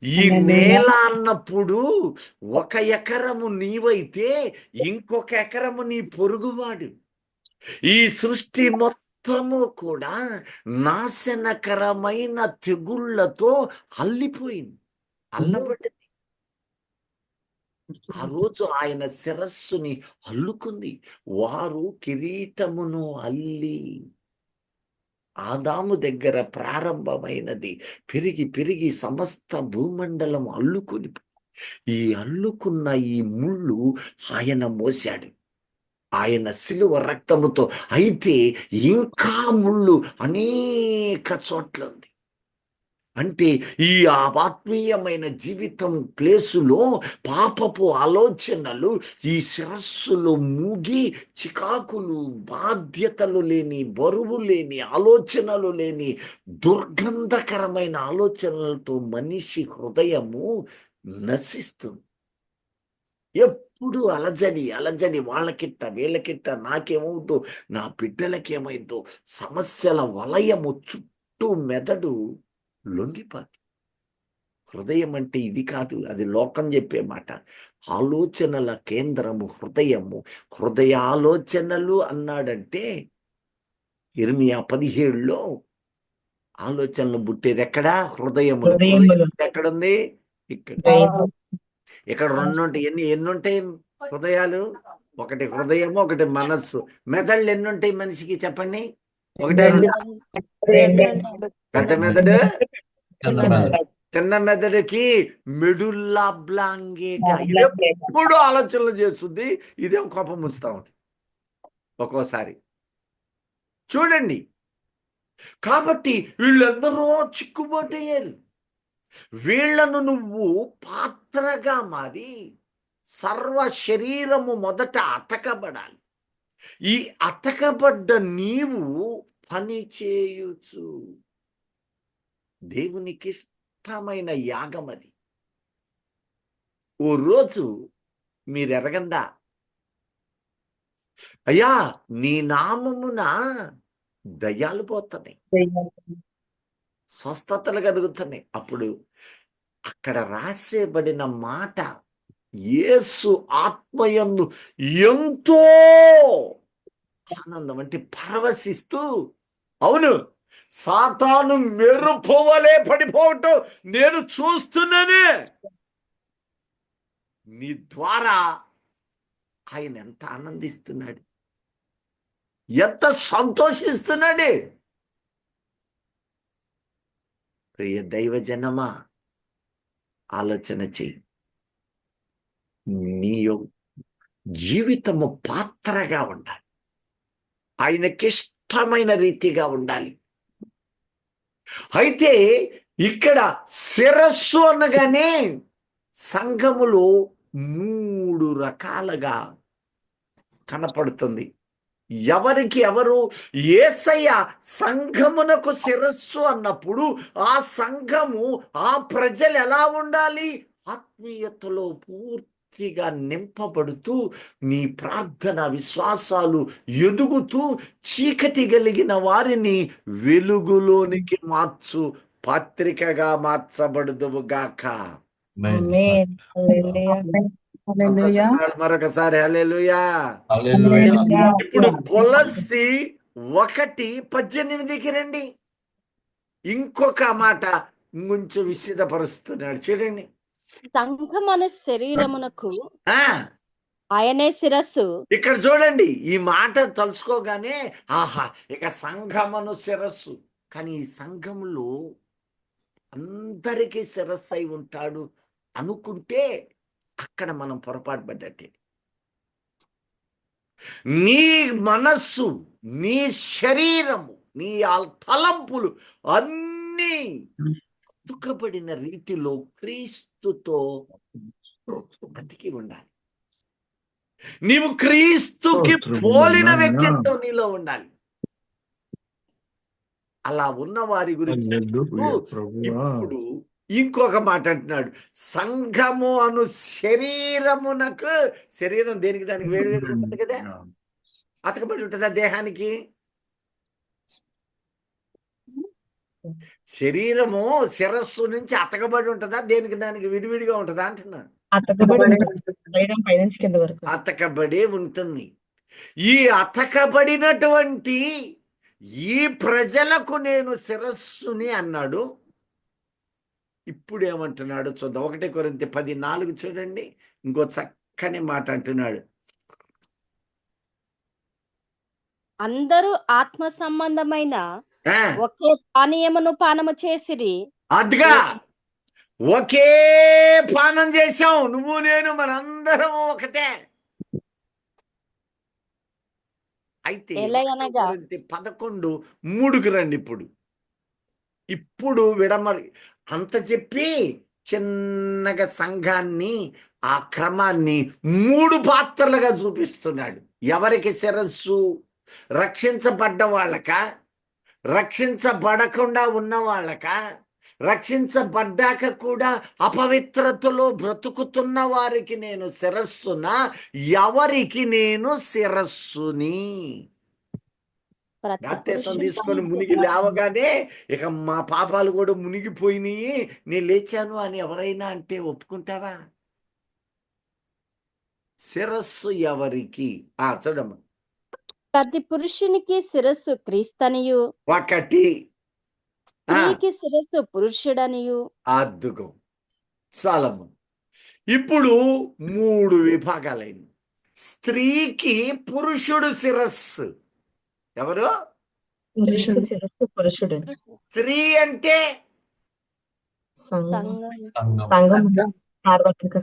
ఈ నేల అన్నప్పుడు 1 ఎకరము నీవైతే ఇంకొక ఎకరము నీ పొరుగువాడు. ఈ సృష్టి మొత్తము కూడా నాశనకరమైన తెగుళ్లతో అల్లిపోయింది, అల్లబడ్డది. ఆ రోజు ఆయన శిరస్సుని అల్లుకుంది. వారు కిరీటమును అల్లి, ఆదాము దగ్గర ప్రారంభమైనది పెరిగి పెరిగి సమస్త భూమండలం అల్లుకుని, ఈ అల్లుకున్న ఈ ముళ్ళు ఆయన మోశాడు, ఆయన శిలువ రక్తముతో. అయితే ఇంకా ముళ్ళు అనేక చోట్ల ఉంది. అంటే ఈ ఆత్మీయమైన జీవితం ప్లేసులో పాపపు ఆలోచనలు ఈ శిరస్సులో మూగి, చికాకులు, బాధ్యతలు లేని, బరువు లేని, ఆలోచనలు లేని, దుర్గంధకరమైన ఆలోచనలతో మనిషి హృదయము నశిస్తుంది. ఎప్పుడు అలజడి అలజడి, వాళ్ళకిట్ట వీళ్ళకిట్ట, నాకేమవుతో, నా బిడ్డలకేమైందో, సమస్యల వలయము చుట్టూ మెదడు లొంగిపోతుంది. హృదయం అంటే ఇది కాదు, అది లోకం చెప్పే మాట. ఆలోచనల కేంద్రము హృదయము. హృదయ ఆలోచనలు అన్నాడంటే ఇర్మియా 17లో ఆలోచనలు పుట్టేది ఎక్కడా? హృదయములు. ఎక్కడుంది? ఇక్కడ. ఇక్కడ 2 ఉంటాయి. ఎన్ని ఉంటాయి హృదయాలు? ఒకటి హృదయము, ఒకటి మనస్సు. మెదళ్ళు ఎన్ని ఉంటాయి మనిషికి చెప్పండి? 1, 2. పెద్ద మెదడు, చిన్న మెదడుకి మెడుల్లా బ్లాంగేట. ఇది ఎప్పుడు ఆలోచనలు చేస్తుంది, ఇదేం కోపం ఉంచుతా ఉంటుంది ఒక్కోసారి. చూడండి, కాబట్టి వీళ్ళందరూ చిక్కుబోతయ్యారు. వీళ్లను నువ్వు పాత్రగా మారి సర్వ శరీరము మొదట అతకబడాలి. ఈ అతకబడ్డ నీవు పని చేయొచ్చు. దేవునికి ఇష్టమైన యాగం అది. ఓ రోజు మీరు ఎరగందా, అయ్యా నీ నామమున దయ్యాలు పోతున్నాయి, స్వస్థతలు కలుగుతున్నాయి. అప్పుడు అక్కడ రాసేబడిన మాట, యేసు ఆత్మయందు ఎంతో ఆనందం, అంటే పరవశిస్తూ, అవును సాతాను మెరుపువలే పడిపోవటం నేను చూస్తున్నానే, నీ ద్వారా ఆయన ఎంత ఆనందిస్తున్నాడు, ఎంత సంతోషిస్తున్నాడు. ప్రియ దైవజనమా, ఆలోచన చెయ్యి. నీ జీవితము పాత్రగా ఉండాలి, ఆయనకిష్టమైన రీతిగా ఉండాలి. అయితే ఇక్కడ శిరస్సు అనగానే సంఘములో 3 రకాలుగా కనపడుతుంది. ఎవరికి ఎవరు? యేసయ్య సంఘమునకు శిరస్సు అన్నప్పుడు ఆ సంఘము, ఆ ప్రజలు ఎలా ఉండాలి? ఆత్మీయతలో పూర్తిగా నింపబడుతూ, నీ ప్రార్థన విశ్వాసాలు ఎదుగుతూ, చీకటి కలిగిన వారిని వెలుగులోనికి మార్చు పత్రికగా మార్చబడుదువుగాక. మరొకసారి హల్లెలూయా. హల్లెలూయా. ఇప్పుడు కొలస్సి 1:18కి రండి. ఇంకొక మాట కొంచెం విశదపరుస్తున్నాడు చూడండి. సంఘమను శరీరమునకు ఆ ఆయనే శిరస్సు. ఇక్కడ చూడండి, ఈ మాట తలుచుకోగానే ఆహా, ఇక సంఘమను శిరస్సు. కానీ ఈ సంఘంలో అందరికీ శిరస్సు అయి ఉంటాడు అనుకుంటే అక్కడ మనం పొరపాటు పడ్డట్టే. నీ మనస్సు, నీ శరీరము, నీ తలంపులు అన్నీ దుఃఖపడిన రీతిలో క్రీస్తుతో బతికి ఉండాలి. నీవు క్రీస్తుకి పోలిన వ్యక్తిత్వం నీలో ఉండాలి. అలా ఉన్న వారి గురించి ఇప్పుడు ఇంకొక మాట అంటున్నాడు. సంఘము అను శరీరమునకు, శరీరం దేనికి దానికి వేడి వేడి ఉంటుంది కదా, అతకబడి ఉంటుందా దేహానికి? శరీరము శిరస్సు నుంచి అతకబడి ఉంటుందా, దేనికి దానికి విడివిడిగా ఉంటుందా అంటున్నా? అతకబడే ఉంటుంది. ఈ అతకబడినటువంటి ఈ ప్రజలకు నేను శిరస్సుని అన్నాడు. ఇప్పుడు ఏమంటున్నాడు చూద్దాం. 1 కొరింథీ 10:4 చూడండి. ఇంకో చక్కని మాట అంటున్నాడు. అందరూ ఆత్మ సంబంధమైన ఒకే పానీయమును పానము చేసిరి. అదిగా ఒకే పానం చేశాం, నువ్వు నేను మనందరం ఒకటే. అయితే 11:3కి రండి. ఇప్పుడు విడమరి అంత చెప్పి చిన్నగా సంఘాన్ని, ఆ క్రమాన్ని 3 పాత్రలుగా చూపిస్తున్నాడు. ఎవరికి శిరస్సు? రక్షించబడ్డ వాళ్ళక, రక్షించబడకుండా ఉన్న వాళ్ళక, రక్షించబడ్డాక కూడా అపవిత్రతలో బ్రతుకుతున్న వారికి నేను శిరస్సునా, ఎవరికి నేను శిరస్సుని? బాప్తిసం తీసుకొని మునిగి లేవగానే ఇక మా పాపాలు కూడా మునిగిపోయినాయి, నేను లేచాను అని ఎవరైనా అంటే ఒప్పుకుంటావా? శిరస్సు ఎవరికి? చూడమ్మా. ప్రతి పురుషునికి శిరస్సు క్రీస్తనియు, ఒకటి స్త్రీకి శిరస్సు పురుషుడనియు. అద్దుకో చాలమ్మ. ఇప్పుడు 3 విభాగాలైంది. స్త్రీకి పురుషుడు శిరస్సు. ఎవరు? స్త్రీ అంటే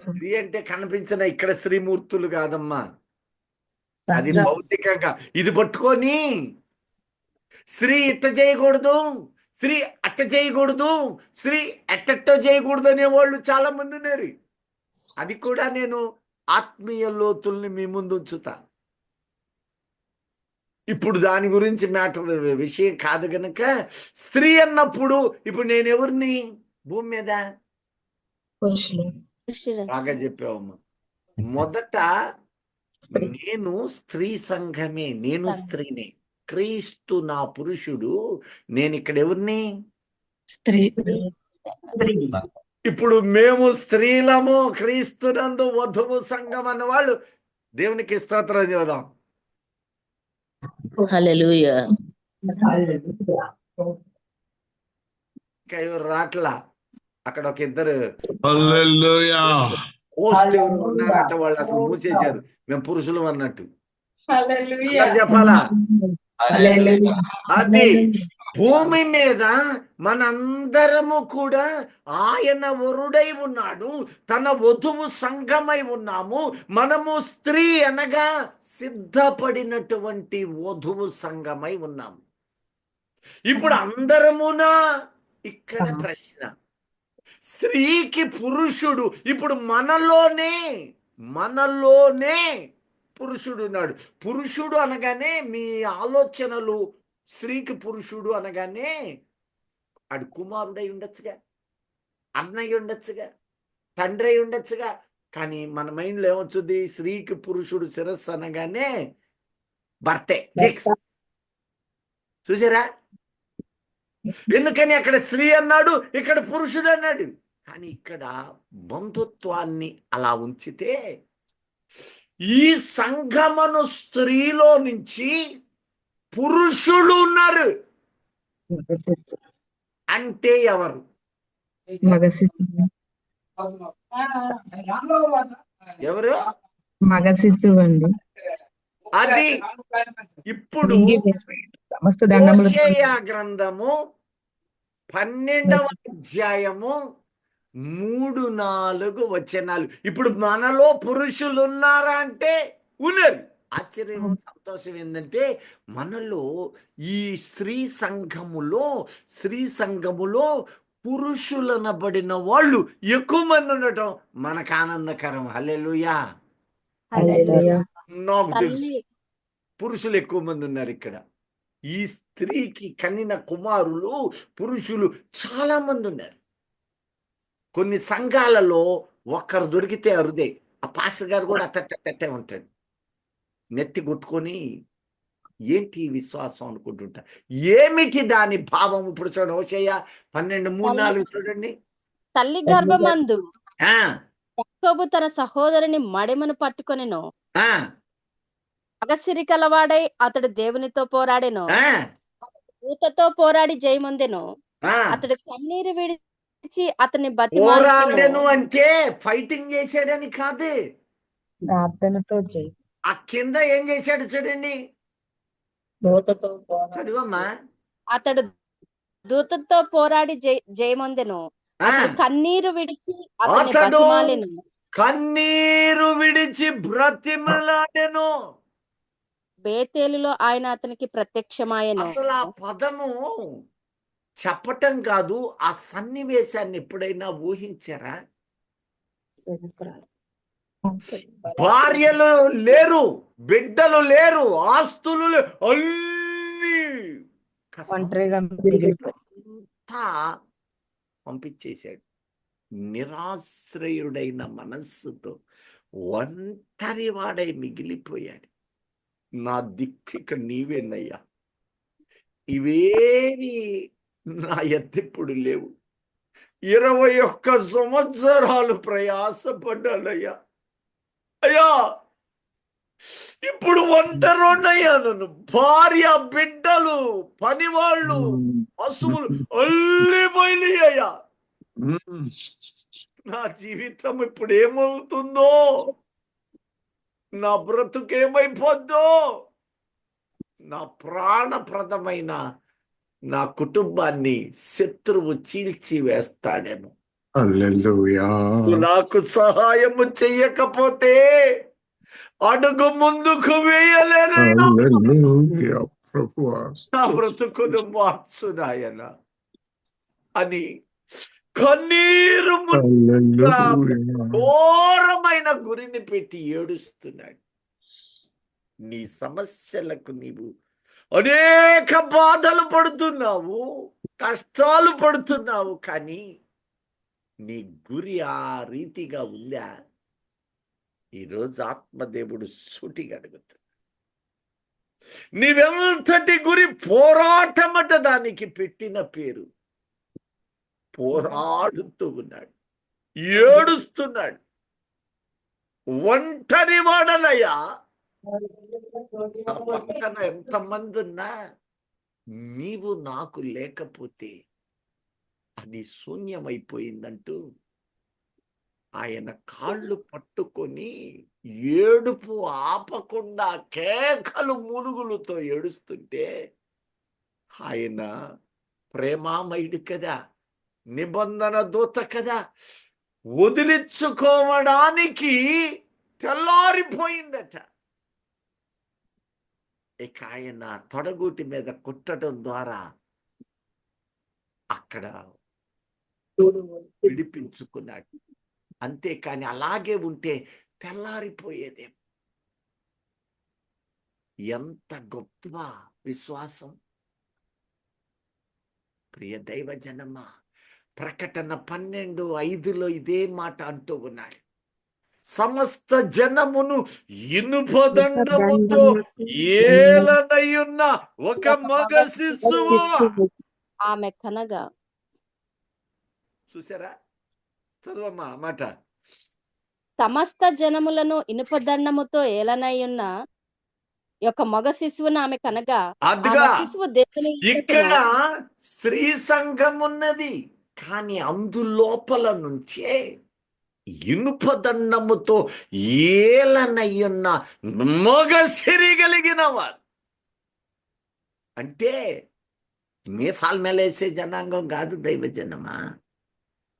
స్త్రీ అంటే కనిపించిన ఇక్కడ స్త్రీమూర్తులు కాదమ్మా, అది భౌతికంగా. ఇది పట్టుకొని స్త్రీ ఇట్ట చేయకూడదు, స్త్రీ అట్ట చేయకూడదు, స్త్రీ ఎట్టట్టో చేయకూడదు అనేవాళ్ళు చాలా మంది ఉన్నారు. అది కూడా నేను ఆత్మీయ లోతుల్ని మీ ముందు ఉంచుతా. ఇప్పుడు దాని గురించి విషయం కాదు గనక, స్త్రీ అన్నప్పుడు ఇప్పుడు నేను ఎవరిని భూమి మీద? బాగా చెప్పావమ్మా. మొదట నేను స్త్రీ సంఘమే, నేను స్త్రీనే. క్రీస్తు నా పురుషుడు, నేను ఇక్కడ ఎవరిని? స్త్రీ. ఇప్పుడు మేము స్త్రీలము, క్రీస్తునందు వధువు సంఘం అన్న వాళ్ళు దేవునికి స్తోత్రం చేద్దాం. హల్లెలూయా. రాట్లా అక్కడ ఒక ఇద్దరు హల్లెలూయా పోస్ట్ ఉన్నారట, వాళ్ళు అసలు మూసేశారు, మేము పురుషులు అన్నట్టు. చెప్పాలా? అది భూమి మీద మనందరము కూడా ఆయన వరుడై ఉన్నాడు, తన వధువు సంఘమై ఉన్నాము. మనము స్త్రీ అనగా సిద్ధపడినటువంటి వధువు సంఘమై ఉన్నాము. ఇప్పుడు అందరమునా? ఇక్కడ ప్రశ్న. స్త్రీకి పురుషుడు, ఇప్పుడు మనలోనే పురుషుడు ఉన్నాడు. పురుషుడు అనగానే మీ ఆలోచనలు, స్త్రీకి పురుషుడు అనగానే ఆడు కుమారుడై ఉండొచ్చుగా, అన్నయ్య ఉండొచ్చుగా, తండ్రి అయి ఉండొచ్చుగా. కానీ మన మైండ్లో ఏమొచ్చుద్ది? స్త్రీకి పురుషుడు శిరస్సు అనగానే భర్తే ఫిక్స్. చూసారా? ఎందుకని అక్కడ స్త్రీ అన్నాడు, ఇక్కడ పురుషుడు అన్నాడు. కానీ ఇక్కడ బంధుత్వాన్ని అలా ఉంచితే ఈ సంఘమును స్త్రీలో నుంచి పురుషులు ఉన్నారు. మగ శిశువు. అంటే ఎవరు? మగ శిశువు. ఎవరు? మగ శిశువు అండి. అది ఇప్పుడు సమస్త దండములు హోషేయ గ్రంథము 12వ అధ్యాయము 3-4 వచనాలు. ఇప్పుడు మనలో పురుషులు ఉన్నారా అంటే ఉన్నారు. ఆశ్చర్యం, సంతోషం ఏంటంటే మనలో ఈ స్త్రీ సంఘములో పురుషులనబడిన వాళ్ళు ఎక్కువ మంది ఉండటం మనకు ఆనందకరం. హల్లెలూయా. హల్లెలూయా. నాకు తెలుసు తల్లి పురుషులు ఎక్కువ మంది ఉన్నారు ఇక్కడ. ఈ స్త్రీకి కనిన కుమారులు పురుషులు చాలా మంది ఉన్నారు. కొన్ని సంఘాలలో ఒక్కరు దొరికితే అరుదే. ఆ పాస్టర్ గారు కూడా అట్టే ఉంటాడు, నెత్తి కొట్టుకొని ఏంటి ఈ విశ్వాసం అనుకుంటుంటా. ఏమిటి దాని భావం? ఇప్పుడు చూడండి, హోషేయ 12:3-4 చూడండి. తల్లి గర్భమందు ఆ యాకోబు తన సహోదరుని మడిమను పట్టుకొనెను. ఆ మగసిరి కలవాడై అతడు దేవునితో పోరాడెను. ఆ దూతతో పోరాడి జయమొందెను. ఆ అతడు కన్నీరు విడిచి అతన్ని పోరాడెను బతిమాలెను. అంటే ఫైటింగ్ చేశాడని కాదు. ప్రార్థనతో జై. ఆ కింద ఏం చేశాడు చూడండి, చదివమ్మా. అతడు దూతతో పోరాడి జయమొందెను. ఆ, అతడు కన్నీరు విడిచి అతన్ని అతడు బతిమాలెను. కన్నీరు విడిచి బ్రతిమలాడెను. బేతేలులో ఆయన అతనికి ప్రత్యక్షమాయెను. అసలు ఆ పదము చెప్పటం కాదు, ఆ సన్నివేశాన్ని ఎప్పుడైనా ఊహించారా? భార్యలు లేరు, బిడ్డలు లేరు, ఆస్తులు అన్ని ఒంటరిగా అంతా పంపించేశాడు. నిరాశ్రయుడైన మనస్సుతో ఒంటరి వాడై మిగిలిపోయాడు. నా దిక్కు ఇక నీవేనయ్యా, ఇవేవి నా ఎత్తిప్పుడు లేవు. 21 సంవత్సరాలు ప్రయాసపడ్డానయ్యా. అయ్యా ఇప్పుడు ఒంటరినయ్యా. నన్ను భార్య, బిడ్డలు, పనివాళ్ళు, పశువులు అల్లిపోయినాయ్యా. నా జీవితం ఇప్పుడు ఏమవుతుందో, నా బ్రతుకేమైపోద్దో, నా ప్రాణప్రదమైన నా కుటుంబాన్ని శత్రువు చీల్చి వేస్తాడేమో. హల్లెలూయా. నాకు సహాయము చెయ్యకపోతే అడుగు ముందుకు వేయలేను. హల్లెలూయా ప్రభువా. నా బ్రతుకును మార్చుదాయన అని కన్నీరు హల్లెలూయా. ఘోరమైన గురిని పెట్టి ఏడుస్తున్నాడు. నీ సమస్యలకు నీవు అనేక బాధలు పడుతున్నావు, కష్టాలు పడుతున్నావు, కానీ నీ గురి ఆ రీతిగా ఉందా? ఈరోజు ఆత్మదేవుడు సూటిగా అడుగుతాడు. నీవెంతటి గురి? పోరాటమట దానికి పెట్టిన పేరు. పోరాడుతూ ఉన్నాడు, ఏడుస్తున్నాడు. ఒంటరి వాడనయ్యా. నా పక్కన ఎంతమంది ఉన్నా నీవు నాకు లేకపోతే అది శూన్యమైపోయిందంటూ ఆయన కాళ్ళు పట్టుకొని ఏడుపు ఆపకుండా కేకలు మూలుగులతో ఏడుస్తుంటే ఆయన ప్రేమామయుడు కదా, నిబంధన దూత కదా, వదిలించుకోవడానికి తెల్లారిపోయిందట. ఇక ఆయన తొడగూటి మీద కుట్టడం ద్వారా అక్కడ విడిపించుకున్నాడు. అంతేకాని అలాగే ఉంటే తెల్లారిపోయేదే. ఎంత గొప్ప విశ్వాసం! ప్రియ దైవ జనమా, ప్రకటన 12:5 ఇదే మాట అంటూ ఉన్నాడు. సమస్త జనమును ఇనుపదండముతో ఏలనయున్న ఒక మగ శిశువు. ఆమె కనగా. చూసారా? చదవమ్మా మాట. సమస్త జనములను ఇనుపదండముతో ఏలనయ్యున్న యొక్క మగ శిశువును ఆమె కనగా ఆ అదిగా మగ శిశువు దేవుని ఇక్కడ యొద్దకును స్త్రీ సంఘం ఉన్నది, కానీ అందులోపల నుంచే ఇనుపదండముతో ఏలనయ్యున్న మగ సిరి కలిగిన వారు. అంటే మీసాల మేలేసే జనాంగం కాదు దైవజనమా.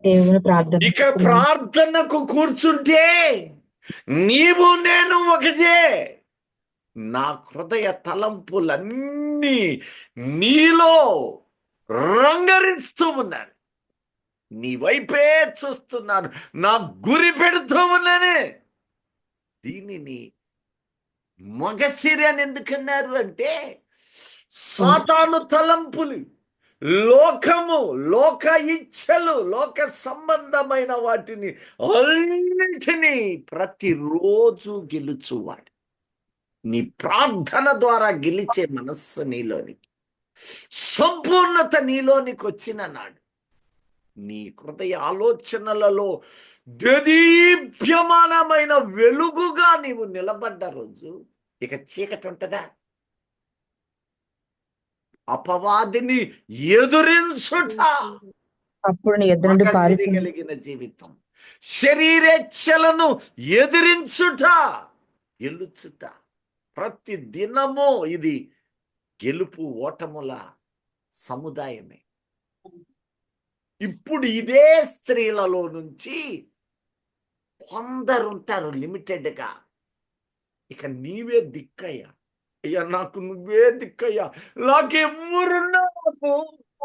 దేవుని ప్రార్థన ఇక ప్రార్థనకు కూర్చుంటే నీవు నేను ఒకటే. నా హృదయ తలంపులన్నీ నీలో రంగరిస్తూ ఉన్నాను, నీ వైపే చూస్తున్నాను, నా గురి పెడుతూ ఉన్నాను. దీనిని మగసిరి అని ఎందుకన్నారు అంటే, సాతాను తలంపులు, లోకము, లోక ఇచ్ఛలు, లోక సంబంధమైన వాటిని అన్నిటినీ ప్రతిరోజు గెలుచువాడు. నీ ప్రార్థన ద్వారా గెలిచే మనస్సు నీలోనికి, సంపూర్ణత నీలోనికి వచ్చిన నాడు నీ హృదయ ఆలోచనలలో దేదీప్యమానమైన వెలుగుగా నీవు నిలబడ్డ రోజు ఇక చీకటి ఉంటదా? అపవాదిని ఎదురించుట అప్పుడు నీ ఎదురు నుండి మగసిరి కలిగిన జీవితం. శరీరేచ్ఛలను ఎదిరించుట, గెలుచుట. ప్రతి దినము ఇది గెలుపు ఓటముల సముదాయమే. ఇప్పుడు ఇదే స్త్రీలలో నుంచి కొందరుంటారు లిమిటెడ్గా, ఇక నీవే దిక్కయ్యా, అయ్యా నాకు నువ్వే దిక్కయ్యా, నాకెవ్వరున్నా నాకు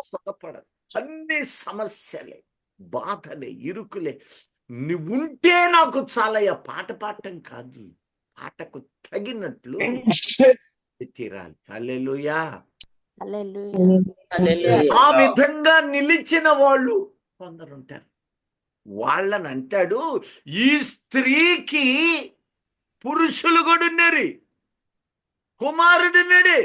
సొదపడదు, అన్ని సమస్యలే, బాధలే, ఇరుకులే, నువ్వుంటే నాకు చాలయ్యా. పాట పాడటం కాదు, పాటకు తగినట్లు తీరాలి. హల్లెలూయా. ఆ విధంగా నిలిచిన వాళ్ళు కొందరుంటారు. వాళ్ళని అంటాడు, ఈ స్త్రీకి పురుషులు కూడా ఉన్నారు, కుమారుడున్నాడు.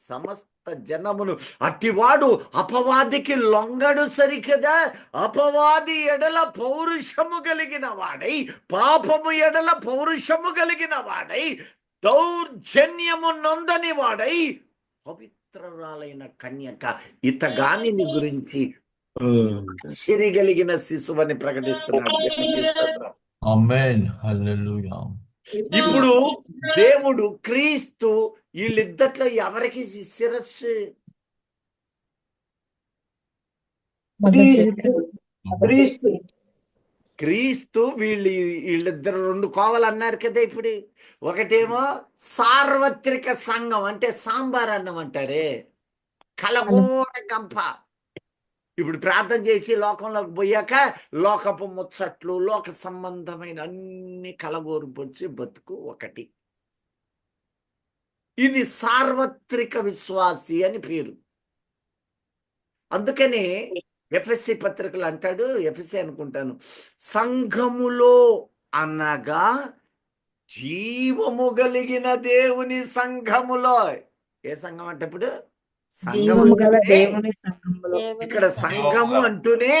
సమస్త జనమును అట్టివాడు అపవాదికి లొంగడు సరికదా. అపవాది ఎడల పౌరుషము కలిగిన వాడై, పాపము ఎడల పౌరుషము కలిగిన వాడై, దౌర్జన్యము నొందని వాడై, పవిత్రురాలైన కన్యక ఇతగాని గురించి సిరిగలిగిన శిశువని ప్రకటిస్తున్నాడు. దేవునికి స్తోత్రం. ఆమేన్. హల్లెలూయా. ఇప్పుడు దేవుడు క్రీస్తు వీళ్ళిద్దట్లో ఎవరికి శిరస్సు? క్రీస్తు. వీళ్ళిద్దరు రెండు కోవలు అన్నారు కదా. ఇప్పుడు ఒకటేమో సార్వత్రిక సంఘం, అంటే సాంబార్ అన్నం అంటారే, కలగూర గంప. ఇప్పుడు ప్రార్థన చేసి లోకంలోకి పోయాక లోకపు ముచ్చట్లు, లోక సంబంధమైన అన్ని కలగోరుపొచ్చి బతుకు ఒకటి. ఇది సార్వత్రిక విశ్వాసి అని పేరు. అందుకనే ఎఫ్ఎస్సి పత్రికలు అంటాడు, ఎఫ్ఎస్సి అనుకుంటాను, సంఘములో అనగా జీవము కలిగిన దేవుని సంఘములో. ఏ సంఘం అంటే ఇప్పుడు సంఘము ఇక్కడ సంఘము అంటూనే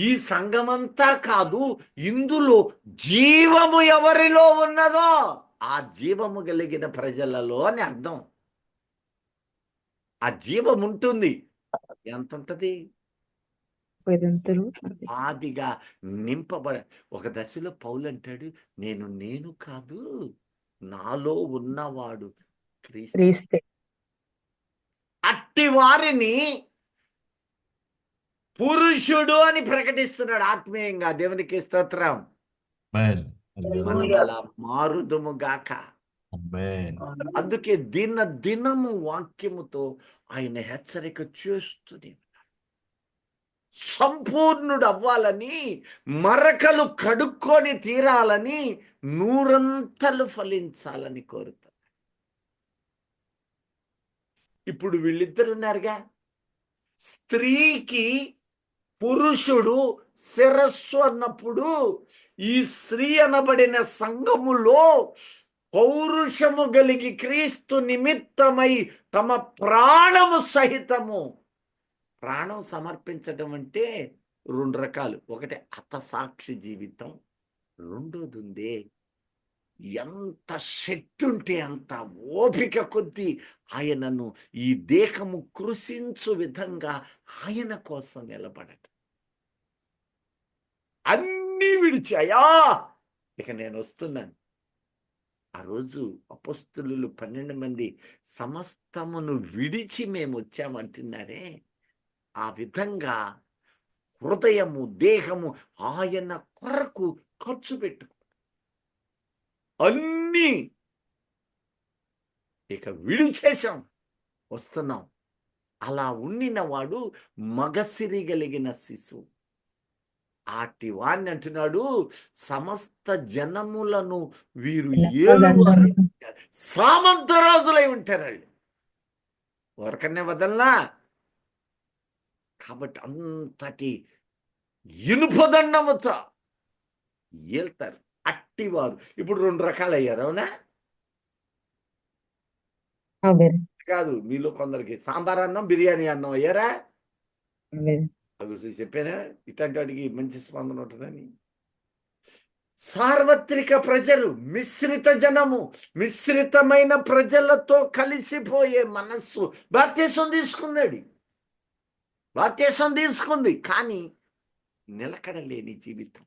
ఈ సంఘమంతా కాదు, ఇందులో జీవము ఎవరిలో ఉన్నదో ఆ జీవము కలిగిన ప్రజలలో అని అర్థం. ఆ జీవం ఉంటుంది. ఎంత ఉంటది? ఆదిగా నింపబడ. ఒక దశలో పౌలు అంటాడు, నేను కాదు, నాలో ఉన్నవాడు క్రీస్తు. అట్టి వారిని పురుషుడు అని ప్రకటిస్తున్నాడు ఆత్మీయంగా. దేవునికి స్తోత్రం. మనం అలా మారుదుము గాక. అందుకే దినము వాక్యముతో ఆయన హెచ్చరిక చేస్తుంది. సంపూర్ణుడు అవ్వాలని, మరకలు కడుక్కొని తీరాలని, నూరంతలు ఫలించాలని కోరుతాడు. ఇప్పుడు వీళ్ళిద్దరు ఉన్నారుగా. స్త్రీకి పురుషుడు శిరస్సు అన్నప్పుడు ఈ స్త్రీ అనబడిన సంఘములో పౌరుషము కలిగి క్రీస్తు నిమిత్తమై తమ ప్రాణము సహితము, ప్రాణం సమర్పించడం అంటే రెండు రకాలు. ఒకటి హతసాక్షి జీవితం, రెండోది ఉందే, ఎంత శక్తి ఉంటే అంత ఓపిక కొద్దీ ఆయనను ఈ దేహము కృషించు విధంగా ఆయన కోసం నిలబడట. అన్నీ విడిచి, అయ్యా ఇక నేను వస్తున్నాను. ఆ రోజు అపొస్తలులు 12 మంది సమస్తమును విడిచి మేము వచ్చామంటున్నారే, ఆ విధంగా హృదయము దేహము ఆయన కొరకు ఖర్చు పెట్టుకో, అన్నీ ఇక విడిచేశాం, వస్తున్నాం. అలా ఉండిన వాడు మగసిరి కలిగిన శిశువు. ఆటి వాణ్ణి అంటున్నాడు, సమస్త జనములను వీరు ఏలువారు, సామంతరాజులై ఉంటారు వాళ్ళు, ఎవరికన్నా వదలనా. కాబట్టి అంతటి ఇనుపదండముతో ఏల్తారు అట్టివారు. ఇప్పుడు 2 రకాలు అయ్యారు, అవునా కాదు? మీలో కొందరికి సాంబార్ అన్నం, బిర్యానీ అన్నం అయ్యారా? చెప్పానా ఇట్లాంటి వాటికి మంచి స్పందన ఉంటుందని. సార్వత్రిక ప్రజలు, మిశ్రిత జనము, మిశ్రితమైన ప్రజలతో కలిసిపోయే మనస్సు. బాప్తిసం తీసుకున్నాడు, బాప్తిసం తీసుకుంది, కానీ నిలకడలేని జీవితం.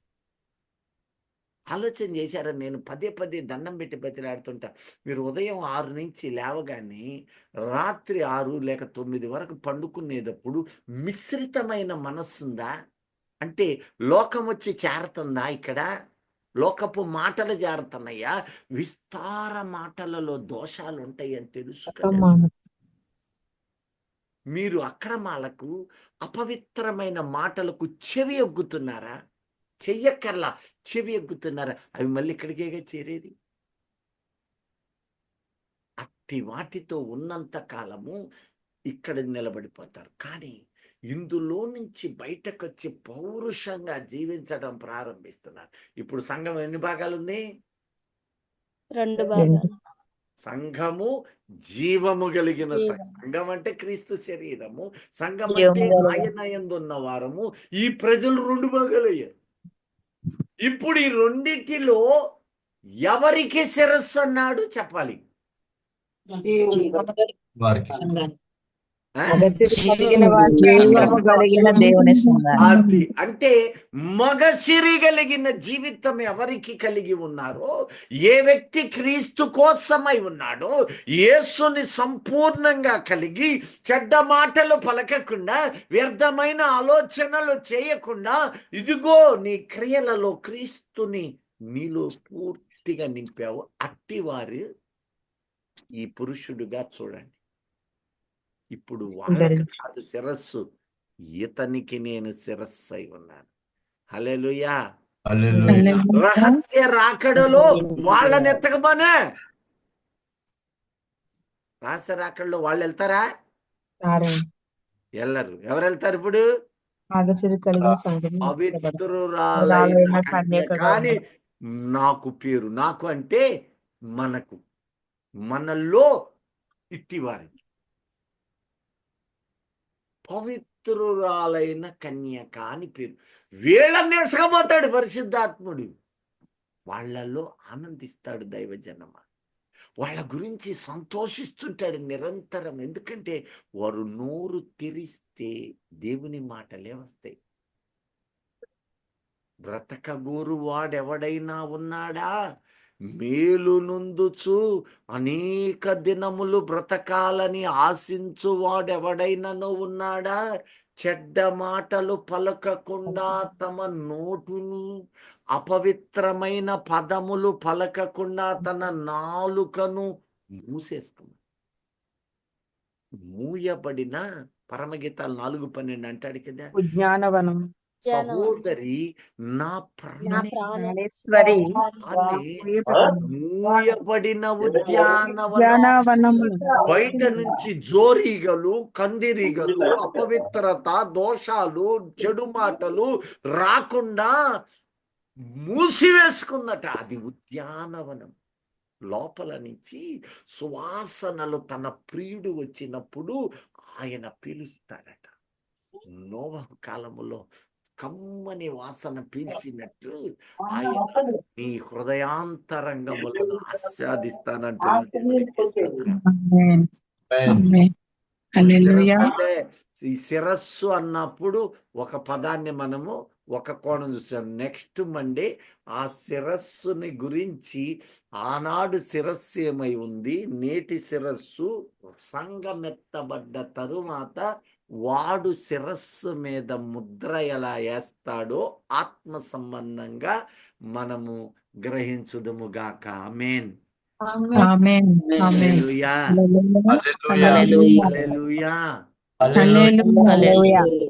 ఆలోచన చేశారా? నేను పదే పదే దండం పెట్టి బతిలాడుతుంటా. మీరు ఉదయం 6 నుంచి లేవగానే రాత్రి 6 లేక 9 వరకు పండుకునేటప్పుడు మిశ్రితమైన మనస్సుందా? అంటే లోకం వచ్చి చేరుతుందా? ఇక్కడ లోకపు మాటలు చేరుతున్నాయా? విస్తార మాటలలో దోషాలు ఉంటాయి అని తెలుసు కదా. మీరు అక్రమాలకు, అపవిత్రమైన మాటలకు చెవి ఎగ్గుతున్నారా? చెయ్యక్కర్లా, చెవి ఎగ్గుతున్నారా? అవి మళ్ళీ ఇక్కడికేగా చేరేది. అట్టి వాటితో ఉన్నంత కాలము ఇక్కడ నిలబడిపోతారు. కానీ ఇందులో నుంచి బయటకు వచ్చి పౌరుషంగా జీవించడం ప్రారంభిస్తున్నారు. ఇప్పుడు సంఘం ఎన్ని భాగాలు ఉంది? 2 భాగాలు. సంఘము జీవము కలిగిన సంఘం అంటే క్రీస్తు శరీరము, సంఘం అంటే ఆయన యందు ఉన్న వారము. ఈ ప్రజలు 2 భాగాలు అయ్యారు. ఇప్పుడు ఈ రెండిటిలో ఎవరికి శిరస్సు అన్నాడు చెప్పాలి. వారికి అది అంటే మగసిరి కలిగిన జీవితం ఎవరికి కలిగి ఉన్నారో, ఏ వ్యక్తి క్రీస్తు కోసమై ఉన్నాడో, యేసుని సంపూర్ణంగా కలిగి, చెడ్డ మాటలు పలకకుండా, వ్యర్థమైన ఆలోచనలు చేయకుండా, ఇదిగో నీ క్రియలలో క్రీస్తుని నీలో పూర్తిగా నింపావు. అట్టివారు ఈ పురుషుడుగా చూడండి. ఇప్పుడు వాళ్ళకి కాదు శిరస్సు, ఇతనికి నేను శిరస్సు అయి ఉన్నాను. హల్లెలూయా. హల్లెలూయా. రహస్య రాకడలో వాళ్ళని ఎత్తకమనే. రహస్య రాకడలో వాళ్ళు వెళ్తారా? వెళ్ళరు. ఎవరు వెళ్తారు ఇప్పుడు? పవిత్రురాలైన కన్యక. కానీ నాకు పేరు, నాకు అంటే మనకు, మనలో ఇట్టివారికి పవిత్రురాలైన కన్యక అని పేరు. వీళ్ళని తీసుకుపోతాడు పరిశుద్ధాత్ముడు, వాళ్ళల్లో ఆనందిస్తాడు దైవజనమ, వాళ్ళ గురించి సంతోషిస్తుంటాడు నిరంతరం. ఎందుకంటే వారు నోరు తెరిస్తే దేవుని మాటలే వస్తాయి. బ్రతకగోరు వాడెవడైనా ఉన్నాడా? మేలు నొందుచు అనేక దినములు బ్రతకాలని ఆశించు వాడెవడైనాను ఉన్నాడా? చెడ్డ మాటలు పలకకుండా తమ నోటుని, అపవిత్రమైన పదములు పలకకుండా తన నాలుకను మూసేసుకున్నాడు. మూయబడిన పరమగీతాలు 4:12 అంటాడు కదా, జ్ఞానవనం సహోదరి నా ప్రాణేశ్వరి మూయబడిన ఉద్యానవనం, బయట నుంచి జోరీగలు, కందిరీగలు, అపవిత్రత, దోషాలు, చెడు మాటలు రాకుండా మూసివేసుకుందట. అది ఉద్యానవనం. లోపల నుంచి సువాసనలు తన ప్రియుడు వచ్చినప్పుడు ఆయన పిలుస్తాడట. నోవహు కాలములో కమ్మని వాసన పీల్చినట్టు ఆయన నీ హృదయాంతరంగములను ఆస్వాదిస్తానంటున్నాడు. దేవునికి స్తోత్రం. ఆమేన్. Amen. ఆమేన్. హల్లెలూయా. శిరస్సు అంటే ఈ శిరస్సు అన్నప్పుడు ఒక పదాన్ని మనము ఒక కోణం చూసాం. నెక్స్ట్ మండే ఆ శిరస్సుని గురించి ఆనాడు శిరస్సు ఏమై ఉంది, నేటి శిరస్సు సంగమెత్తబడ్డ తరువాత వాడు శిరస్సు మీద ముద్ర ఎలా వేస్తాడో ఆత్మ సంబంధంగా మనము గ్రహించుదుముగాక. ఆమేన్. ఆమేన్. ఆమేన్. హల్లెలూయా. హల్లెలూయా. Hallelujah. హల్లెలూయా. Hallelujah. హల్లెలూయా.